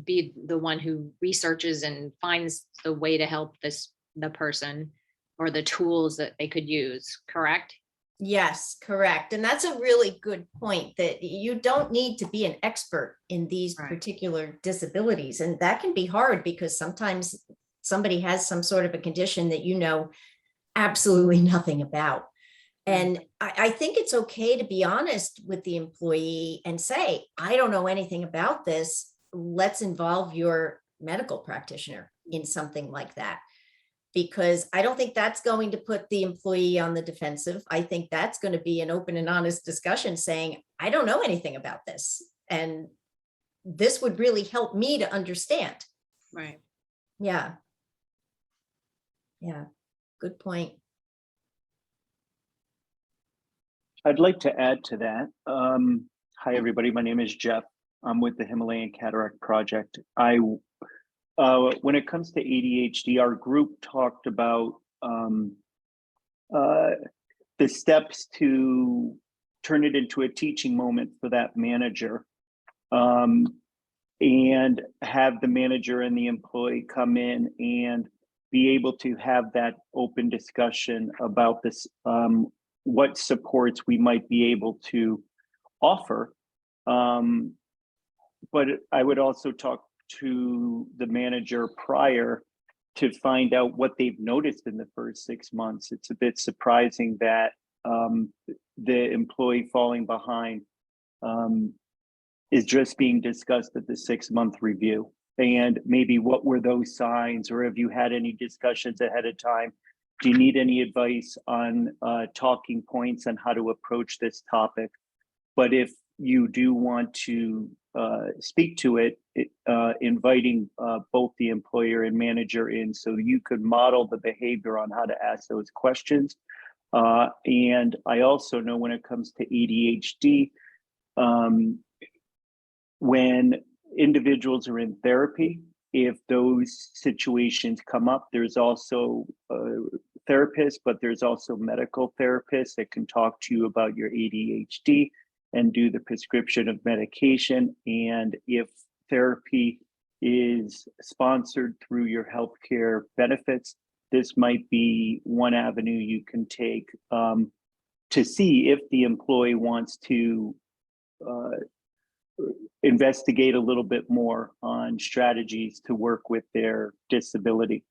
S5: be the one who researches and finds the way to help the person. or the tools that they could use, correct?
S1: Yes, correct. And that's a really good point, that you don't need to be an expert in these
S5: Right.
S1: particular disabilities. And that can be hard because sometimes somebody has some sort of a condition that you know absolutely nothing about. And I think it's okay to be honest with the employee and say, I don't know anything about this. Let's involve your medical practitioner in something like that. Because I don't think that's going to put the employee on the defensive. I think that's going to be an open and honest discussion saying, I don't know anything about this. And this would really help me to understand.
S5: Right.
S1: Yeah. Yeah, good point.
S9: I'd like to add to that. Hi, everybody. My name is Jeff. I'm with the Himalayan Cataract Project. When it comes to ADHD, our group talked about the steps to turn it into a teaching moment for that manager, and have the manager and the employee come in and be able to have that open discussion about this, what supports we might be able to offer. But I would also talk to the manager prior to find out what they've noticed in the first 6 months. It's a bit surprising that the employee falling behind is just being discussed at the 6-month review. And maybe what were those signs, or have you had any discussions ahead of time? Do you need any advice on talking points on how to approach this topic? But if you do want to speak to it, inviting both the employer and manager in so you could model the behavior on how to ask those questions. And I also know when it comes to ADHD, when individuals are in therapy, if those situations come up, there's also therapists, but there's also medical therapists that can talk to you about your ADHD and do the prescription of medication. And if therapy is sponsored through your healthcare benefits, this might be one avenue you can take to see if the employee wants to investigate a little bit more on strategies to work with their disability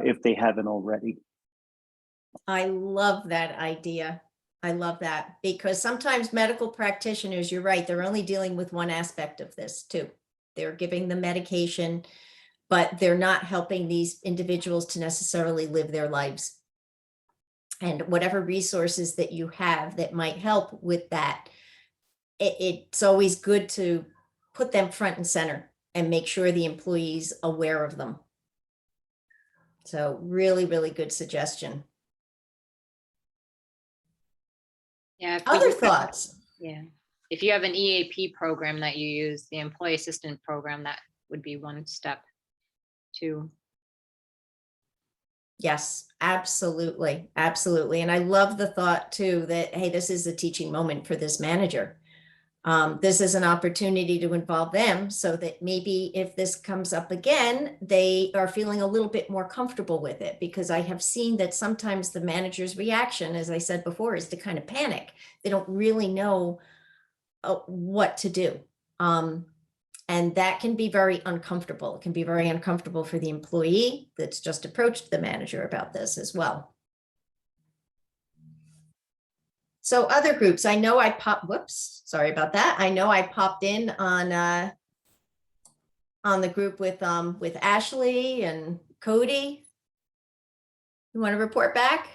S9: if they haven't already.
S1: I love that idea. I love that, because sometimes medical practitioners, you're right, they're only dealing with one aspect of this too. They're giving the medication, but they're not helping these individuals to necessarily live their lives. And whatever resources that you have that might help with that, it's always good to put them front and center and make sure the employee's aware of them. So really, really good suggestion.
S5: Yeah. if we
S1: Other
S5: just have-
S1: thoughts?
S5: Yeah. If you have an EAP program that you use, the employee assistant program, that would be one step too.
S1: Yes, absolutely. Absolutely. And I love the thought too, that, hey, this is a teaching moment for this manager. This is an opportunity to involve them so that maybe if this comes up again, they are feeling a little bit more comfortable with it, because I have seen that sometimes the manager's reaction, as I said before, is to kind of panic. They don't really know what to do. And that can be very uncomfortable. It can be very uncomfortable for the employee that's just approached the manager about this as well. So other groups, I know I sorry about that. I know I popped in on the group with Ashley and Cody. You want to report back?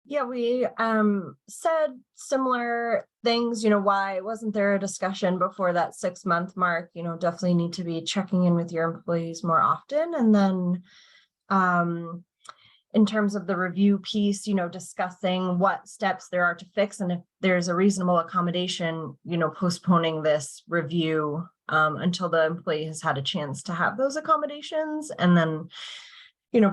S4: Yeah, we said similar things, why wasn't there a discussion before that 6-month mark? Definitely need to be checking in with your employees more often. And then in terms of the review piece, discussing what steps there are to fix, and if there's a reasonable accommodation, postponing this review until the employee has had a chance to have those accommodations. And then,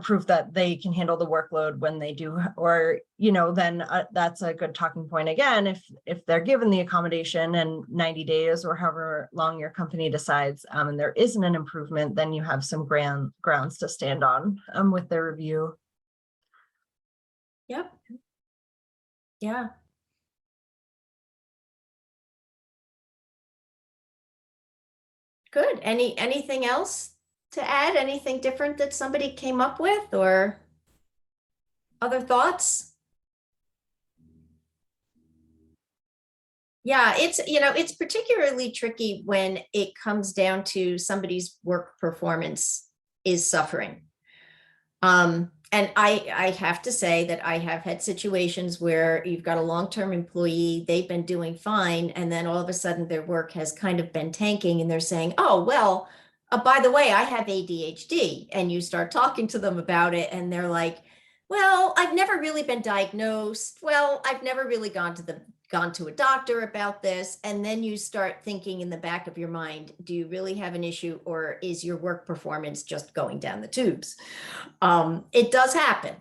S4: proof that they can handle the workload when they do, or, then that's a good talking point again. If they're given the accommodation and 90 days or however long your company decides, and there isn't an improvement, then you have some grounds to stand on with their review.
S1: Yep. Yeah. Good. Anything else to add? Anything different that somebody came up with, or other thoughts? Yeah, it's particularly tricky when it comes down to somebody's work performance is suffering. And I have to say that I have had situations where you've got a long-term employee, they've been doing fine, and then all of a sudden their work has kind of been tanking, and they're saying, oh, well, by the way, I have ADHD. And you start talking to them about it, and they're like, well, I've never really been diagnosed. Well, I've never really gone to a doctor about this. And then you start thinking in the back of your mind, do you really have an issue, or is your work performance just going down the tubes? It does happen.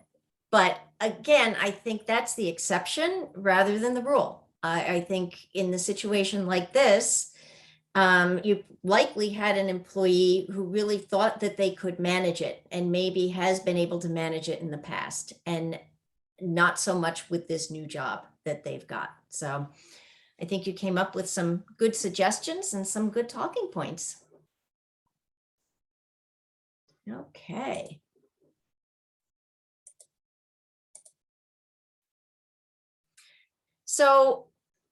S1: But again, I think that's the exception rather than the rule. I think in the situation like this, you likely had an employee who really thought that they could manage it, and maybe has been able to manage it in the past, and not so much with this new job that they've got. So I think you came up with some good suggestions and some good talking points. Okay. So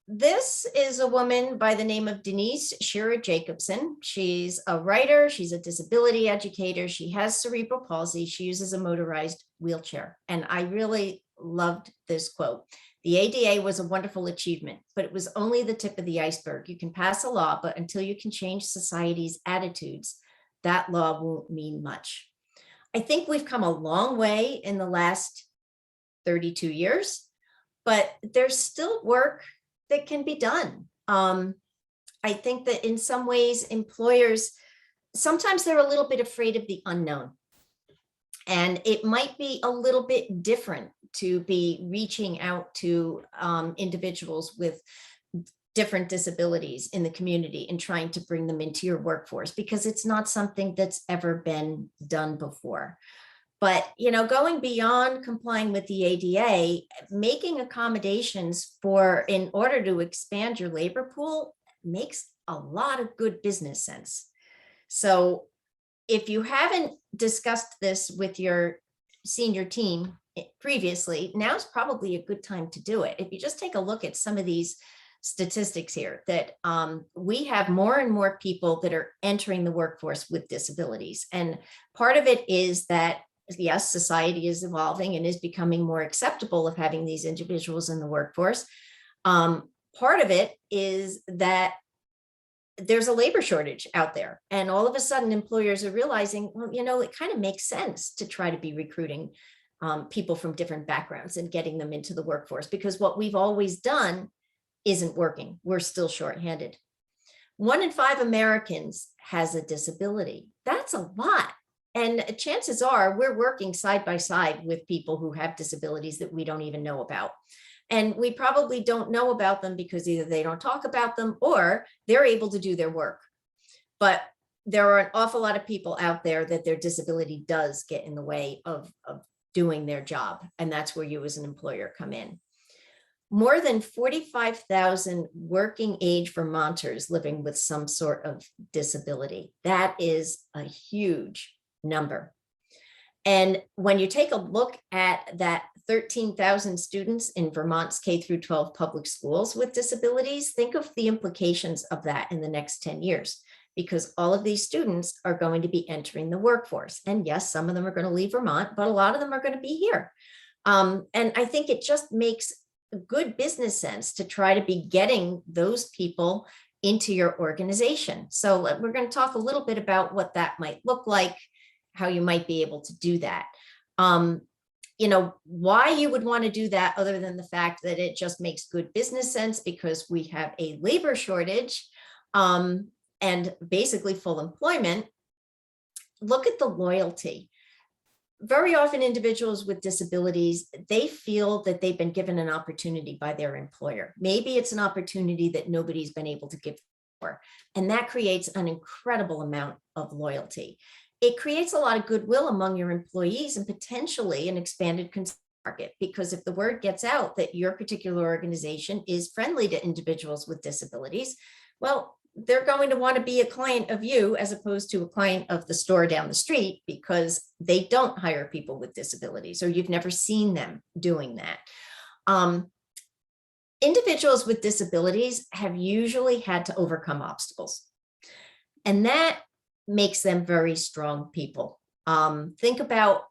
S1: this is a woman by the name of Denise Shearer Jacobson. She's a writer. She's a disability educator. She has cerebral palsy. She uses a motorized wheelchair. And I really loved this quote. The ADA was a wonderful achievement, but it was only the tip of the iceberg. You can pass a law, but until you can change society's attitudes, that law won't mean much. I think we've come a long way in the last 32 years, but there's still work that can be done. I think that in some ways, employers, sometimes they're a little bit afraid of the unknown. And it might be a little bit different to be reaching out to individuals with different disabilities in the community and trying to bring them into your workforce, because it's not something that's ever been done before. But, going beyond complying with the ADA, making accommodations in order to expand your labor pool makes a lot of good business sense. So if you haven't discussed this with your senior team previously, now's probably a good time to do it. If you just take a look at some of these statistics here, that we have more and more people that are entering the workforce with disabilities. And part of it is that, yes, society is evolving and is becoming more acceptable of having these individuals in the workforce. Part of it is that there's a labor shortage out there. And all of a sudden employers are realizing, well, it kind of makes sense to try to be recruiting people from different backgrounds and getting them into the workforce, because what we've always done isn't working. We're still shorthanded. 1 in 5 Americans has a disability. That's a lot. And chances are we're working side by side with people who have disabilities that we don't even know about. And we probably don't know about them because either they don't talk about them or they're able to do their work. But there are an awful lot of people out there that their disability does get in the way of doing their job. And that's where you as an employer come in. More than 45,000 working age Vermonters living with some sort of disability. That is a huge number. And when you take a look at that 13,000 students in Vermont's K through 12 public schools with disabilities, think of the implications of that in the next 10 years, because all of these students are going to be entering the workforce. And yes, some of them are going to leave Vermont, but a lot of them are going to be here. And I think it just makes good business sense to try to be getting those people into your organization. So we're going to talk a little bit about what that might look like, how you might be able to do that. Why you would want to do that, other than the fact that it just makes good business sense, because we have a labor shortage and basically full employment. Look at the loyalty. very often individuals with disabilities, they feel that they've been given an opportunity by their employer. Maybe it's an opportunity that nobody's been able to give for, and that creates an incredible amount of loyalty. It creates a lot of goodwill among your employees and potentially an expanded consumer market, because if the word gets out that your particular organization is friendly to individuals with disabilities, well, they're going to want to be a client of you as opposed to a client of the store down the street, because they don't hire people with disabilities, or you've never seen them doing that. Individuals with disabilities have usually had to overcome obstacles, and that makes them very strong people. Think about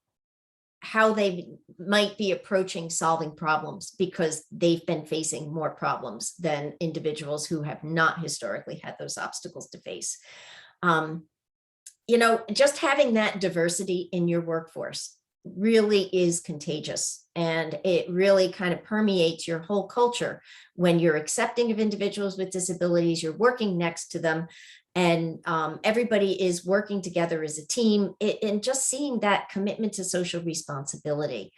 S1: how they might be approaching solving problems, because they've been facing more problems than individuals who have not historically had those obstacles to face. Just having that diversity in your workforce really is contagious, and it really kind of permeates your whole culture when you're accepting of individuals with disabilities, you're working next to them, and everybody is working together as a team, and just seeing that commitment to social responsibility.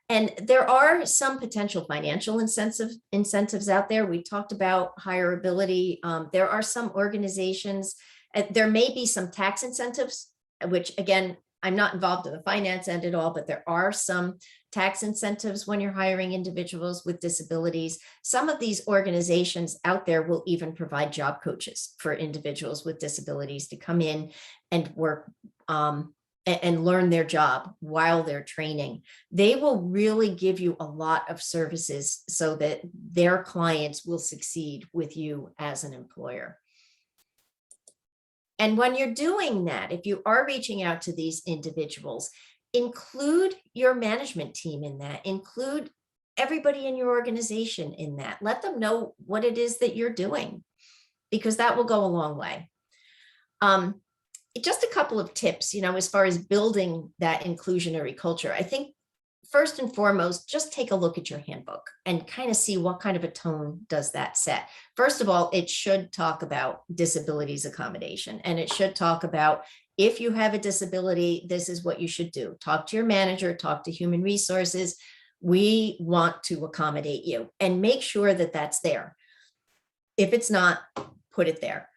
S1: And there are some potential financial incentives out there. We talked about hireability. There are some organizations, there may be some tax incentives, which again, I'm not involved in the finance end at all, but there are some tax incentives when you're hiring individuals with disabilities. Some of these organizations out there will even provide job coaches for individuals with disabilities to come in and work and learn their job while they're training. They will really give you a lot of services so that their clients will succeed with you as an employer. And when you're doing that, if you are reaching out to these individuals, include your management team in that, include everybody in your organization in that. Let them know what it is that you're doing, because that will go a long way. Just a couple of tips, as far as building that inclusionary culture. I think first and foremost, just take a look at your handbook and kind of see what kind of a tone does that set. First of all, it should talk about disabilities accommodation, and it should talk about, if you have a disability, this is what you should do. Talk to your manager, talk to human resources. We want to accommodate you, and make sure that that's there. If it's not, put it there.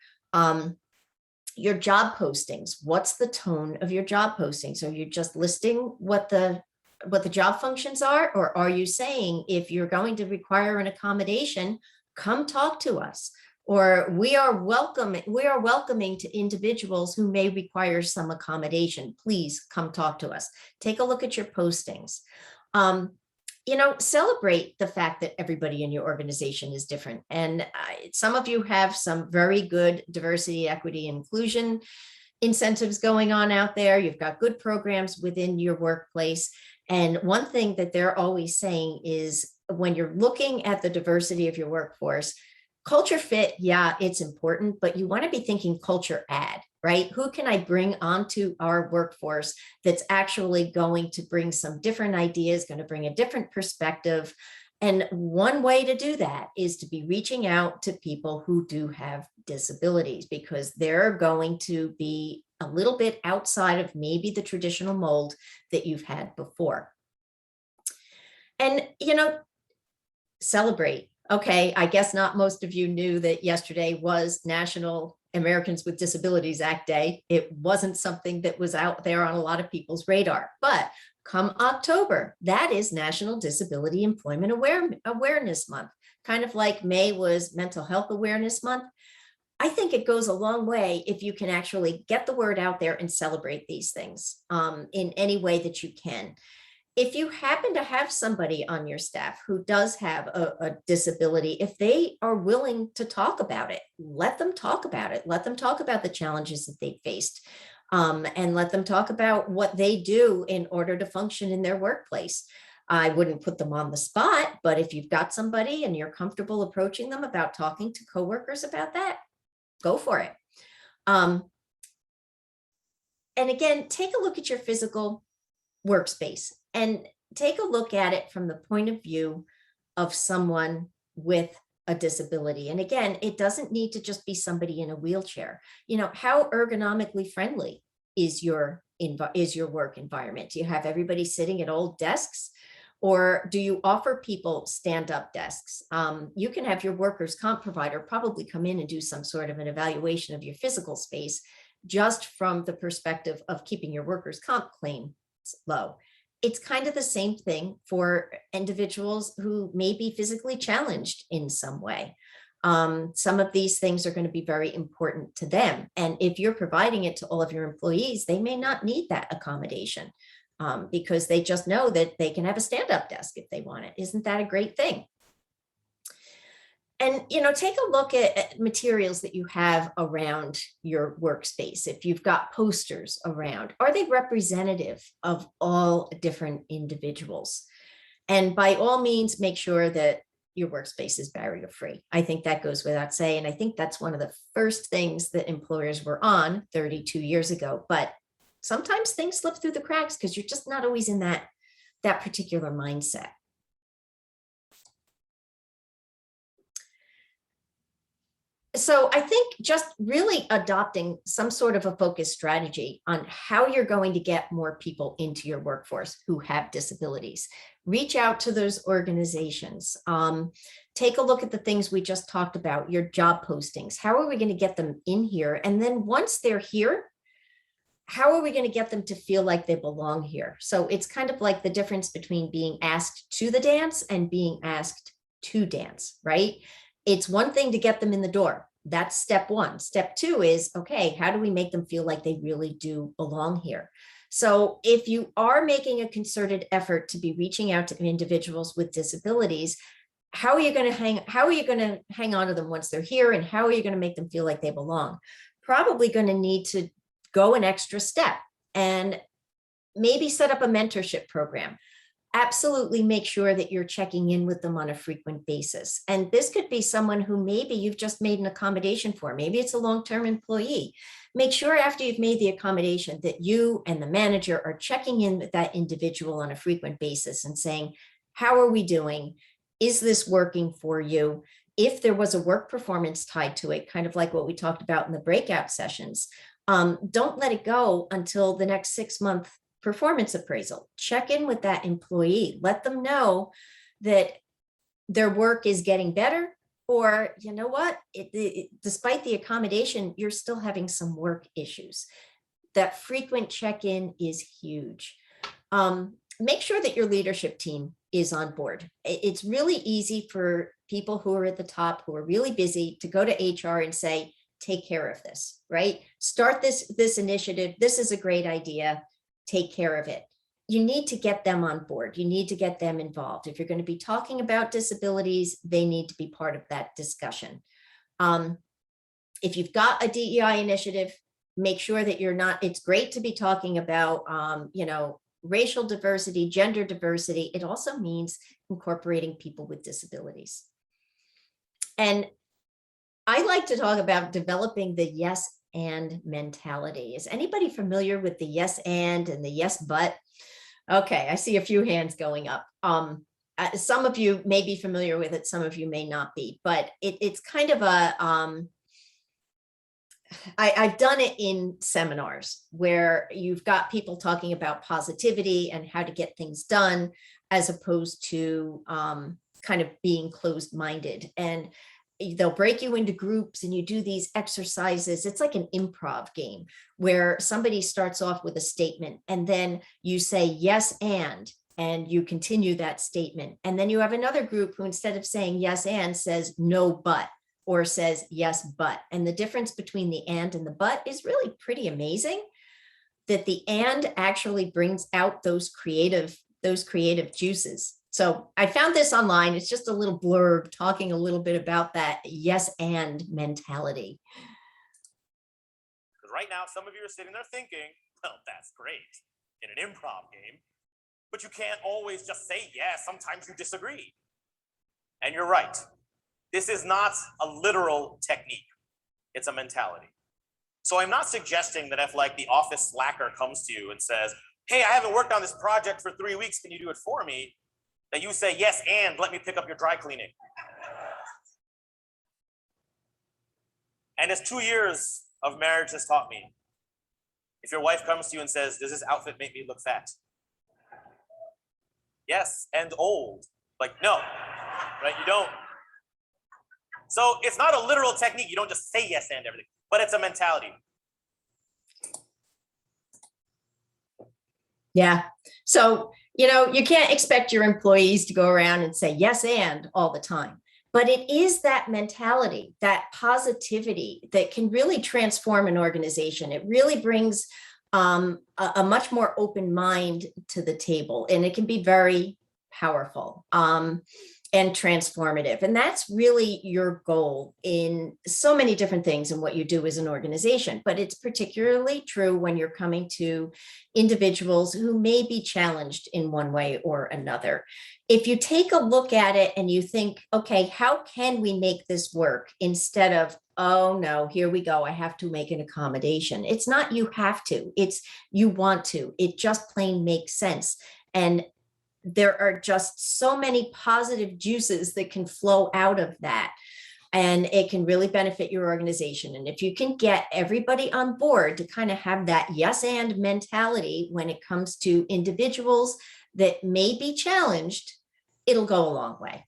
S1: Your job postings, what's the tone of your job postings? Are you just listing what the job functions are, or are you saying, if you're going to require an accommodation, come talk to us, or we are welcoming to individuals who may require some accommodation, please come talk to us. Take a look at your postings. Celebrate the fact that everybody in your organization is different, and some of you have some very good diversity, equity, inclusion incentives going on out there. You've got good programs within your workplace. And one thing that they're always saying is, when you're looking at the diversity of your workforce, culture fit, yeah, it's important, but you want to be thinking culture add, right? Who can I bring onto our workforce that's actually going to bring some different ideas, going to bring a different perspective? And one way to do that is to be reaching out to people who do have disabilities, because they're going to be a little bit outside of maybe the traditional mold that you've had before. And, celebrate. Okay, I guess not most of you knew that yesterday was National Americans with Disabilities Act Day. It wasn't something that was out there on a lot of people's radar, but come October, that is National Disability Employment Awareness Month. Kind of like May was Mental Health Awareness Month. I think it goes a long way if you can actually get the word out there and celebrate these things in any way that you can. If you happen to have somebody on your staff who does have a disability, if they are willing to talk about it, let them talk about it. Let them talk about the challenges that they faced, and let them talk about what they do in order to function in their workplace. I wouldn't put them on the spot, but if you've got somebody and you're comfortable approaching them about talking to coworkers about that, go for it. And again, take a look at your physical workspace and take a look at it from the point of view of someone with a disability. And again, it doesn't need to just be somebody in a wheelchair. How ergonomically friendly is your is your work environment? Do you have everybody sitting at old desks? Or do you offer people stand-up desks? You can have your workers' comp provider probably come in and do some sort of an evaluation of your physical space just from the perspective of keeping your workers' comp claim low. It's kind of the same thing for individuals who may be physically challenged in some way. Some of these things are going to be very important to them. And if you're providing it to all of your employees, they may not need that accommodation. Because they just know that they can have a stand-up desk if they want it. Isn't that a great thing? And, take a look at materials that you have around your workspace. If you've got posters around, are they representative of all different individuals? And by all means, make sure that your workspace is barrier-free. I think that goes without saying. I think that's one of the first things that employers were on 32 years ago. But sometimes things slip through the cracks because you're just not always in that particular mindset. So I think just really adopting some sort of a focused strategy on how you're going to get more people into your workforce who have disabilities. Reach out to those organizations. Take a look at the things we just talked about, your job postings. How are we going to get them in here? And then once they're here, how are we going to get them to feel like they belong here? So it's kind of like the difference between being asked to the dance and being asked to dance, right? It's one thing to get them in the door. That's step one. Step two is, okay, how do we make them feel like they really do belong here? So if you are making a concerted effort to be reaching out to individuals with disabilities, how are you going to hang on to them once they're here? And how are you going to make them feel like they belong? Probably going to need to go an extra step and maybe set up a mentorship program. Absolutely make sure that you're checking in with them on a frequent basis. And this could be someone who maybe you've just made an accommodation for. Maybe it's a long-term employee. Make sure after you've made the accommodation that you and the manager are checking in with that individual on a frequent basis and saying, how are we doing? Is this working for you? If there was a work performance tied to it, kind of like what we talked about in the breakout sessions, don't let it go until the next 6-month performance appraisal. Check in with that employee. Let them know that their work is getting better, or you know what, despite the accommodation, you're still having some work issues. That frequent check-in is huge. Make sure that your leadership team is on board. It's really easy for people who are at the top, who are really busy, to go to HR and say, take care of this, right? Start this initiative. This is a great idea. Take care of it. You need to get them on board. You need to get them involved. If you're going to be talking about disabilities, they need to be part of that discussion. If you've got a DEI initiative, make sure that you're not, it's great to be talking about, racial diversity, gender diversity. It also means incorporating people with disabilities. And I like to talk about developing the yes and mentality. Is anybody familiar with the yes and the yes but? Okay, I see a few hands going up. Some of you may be familiar with it, some of you may not be, but it's kind of a, I've done it in seminars where you've got people talking about positivity and how to get things done, as opposed to kind of being closed-minded. And they'll break you into groups and you do these exercises. It's like an improv game where somebody starts off with a statement and then you say yes and you continue that statement. And then you have another group who, instead of saying yes and, says no but, or says yes but. And the difference between the and the but is really pretty amazing, that the and actually brings out those creative juices. So I found this online. It's just a little blurb talking a little bit about that yes and mentality.
S10: Because right now, some of you are sitting there thinking, well, that's great in an improv game, but you can't always just say yes. Sometimes you disagree. And you're right. This is not a literal technique. It's a mentality. So I'm not suggesting that if like the office slacker comes to you and says, hey, I haven't worked on this project for 3 weeks. Can you do it for me? That you say, yes, and let me pick up your dry cleaning. And as 2 years of marriage has taught me, If your wife comes to you and says, does this outfit make me look fat? Yes, and old. Like, no, right? You don't. So it's not a literal technique. You don't just say yes and everything, but it's a mentality.
S1: Yeah. So, you can't expect your employees to go around and say yes and all the time. But it is that mentality, that positivity that can really transform an organization. It really brings a much more open mind to the table, and it can be very powerful and transformative. And that's really your goal in so many different things in what you do as an organization. But it's particularly true when you're coming to individuals who may be challenged in one way or another. If you take a look at it and you think, okay, how can we make this work, instead of, oh no, here we go, I have to make an accommodation. It's not you have to, it's you want to. It just plain makes sense. And there are just so many positive juices that can flow out of that. And it can really benefit your organization. And if you can get everybody on board to kind of have that yes and mentality when it comes to individuals that may be challenged, it'll go a long way.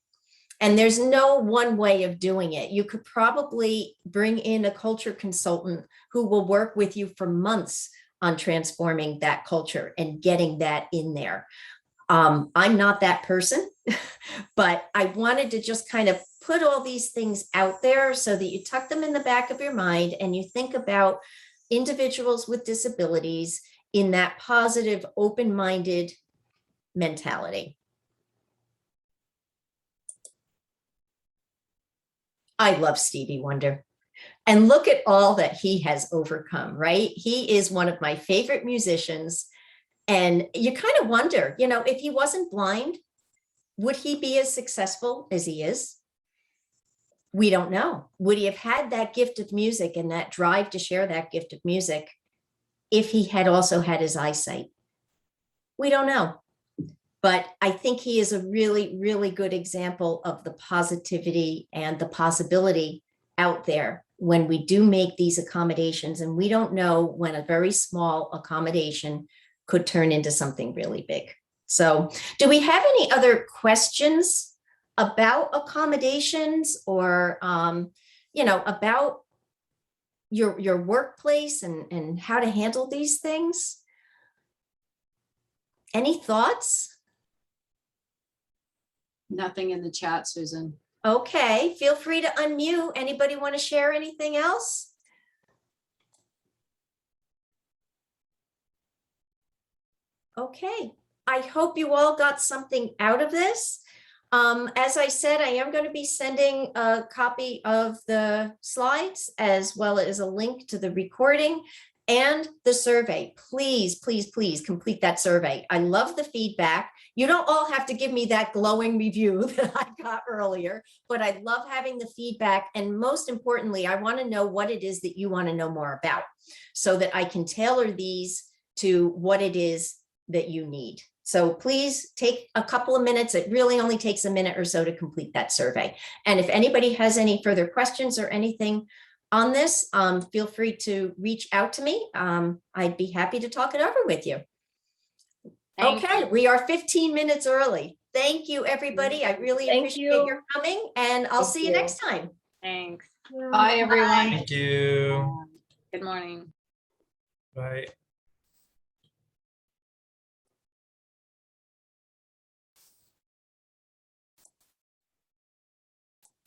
S1: And there's no one way of doing it. You could probably bring in a culture consultant who will work with you for months on transforming that culture and getting that in there. I'm not that person, but I wanted to just kind of put all these things out there so that you tuck them in the back of your mind and you think about individuals with disabilities in that positive, open-minded mentality. I love Stevie Wonder. And look at all that he has overcome, right? He is one of my favorite musicians. And you kind of wonder, if he wasn't blind, would he be as successful as he is? We don't know. Would he have had that gift of music and that drive to share that gift of music if he had also had his eyesight? We don't know. But I think he is a really, really good example of the positivity and the possibility out there when we do make these accommodations. And we don't know when a very small accommodation could turn into something really big. So do we have any other questions about accommodations or, about your workplace and how to handle these things? Any thoughts?
S2: Nothing in the chat, Susan.
S1: Okay, feel free to unmute. Anybody want to share anything else? Okay, I hope you all got something out of this. As I said, I am going to be sending a copy of the slides as well as a link to the recording and the survey. Please, please, please complete that survey. I love the feedback. You don't all have to give me that glowing review that I got earlier, but I love having the feedback. And most importantly, I want to know what it is that you want to know more about so that I can tailor these to what it is that you need. So please take a couple of minutes. It really only takes a minute or so to complete that survey. And if anybody has any further questions or anything on this, feel free to reach out to me. I'd be happy to talk it over with you. Okay, we are 15 minutes early. Thank you, everybody. I really appreciate your coming, and I'll see you next time.
S5: Thanks.
S2: Bye, everyone.
S11: Thank you.
S5: Good morning.
S11: Bye.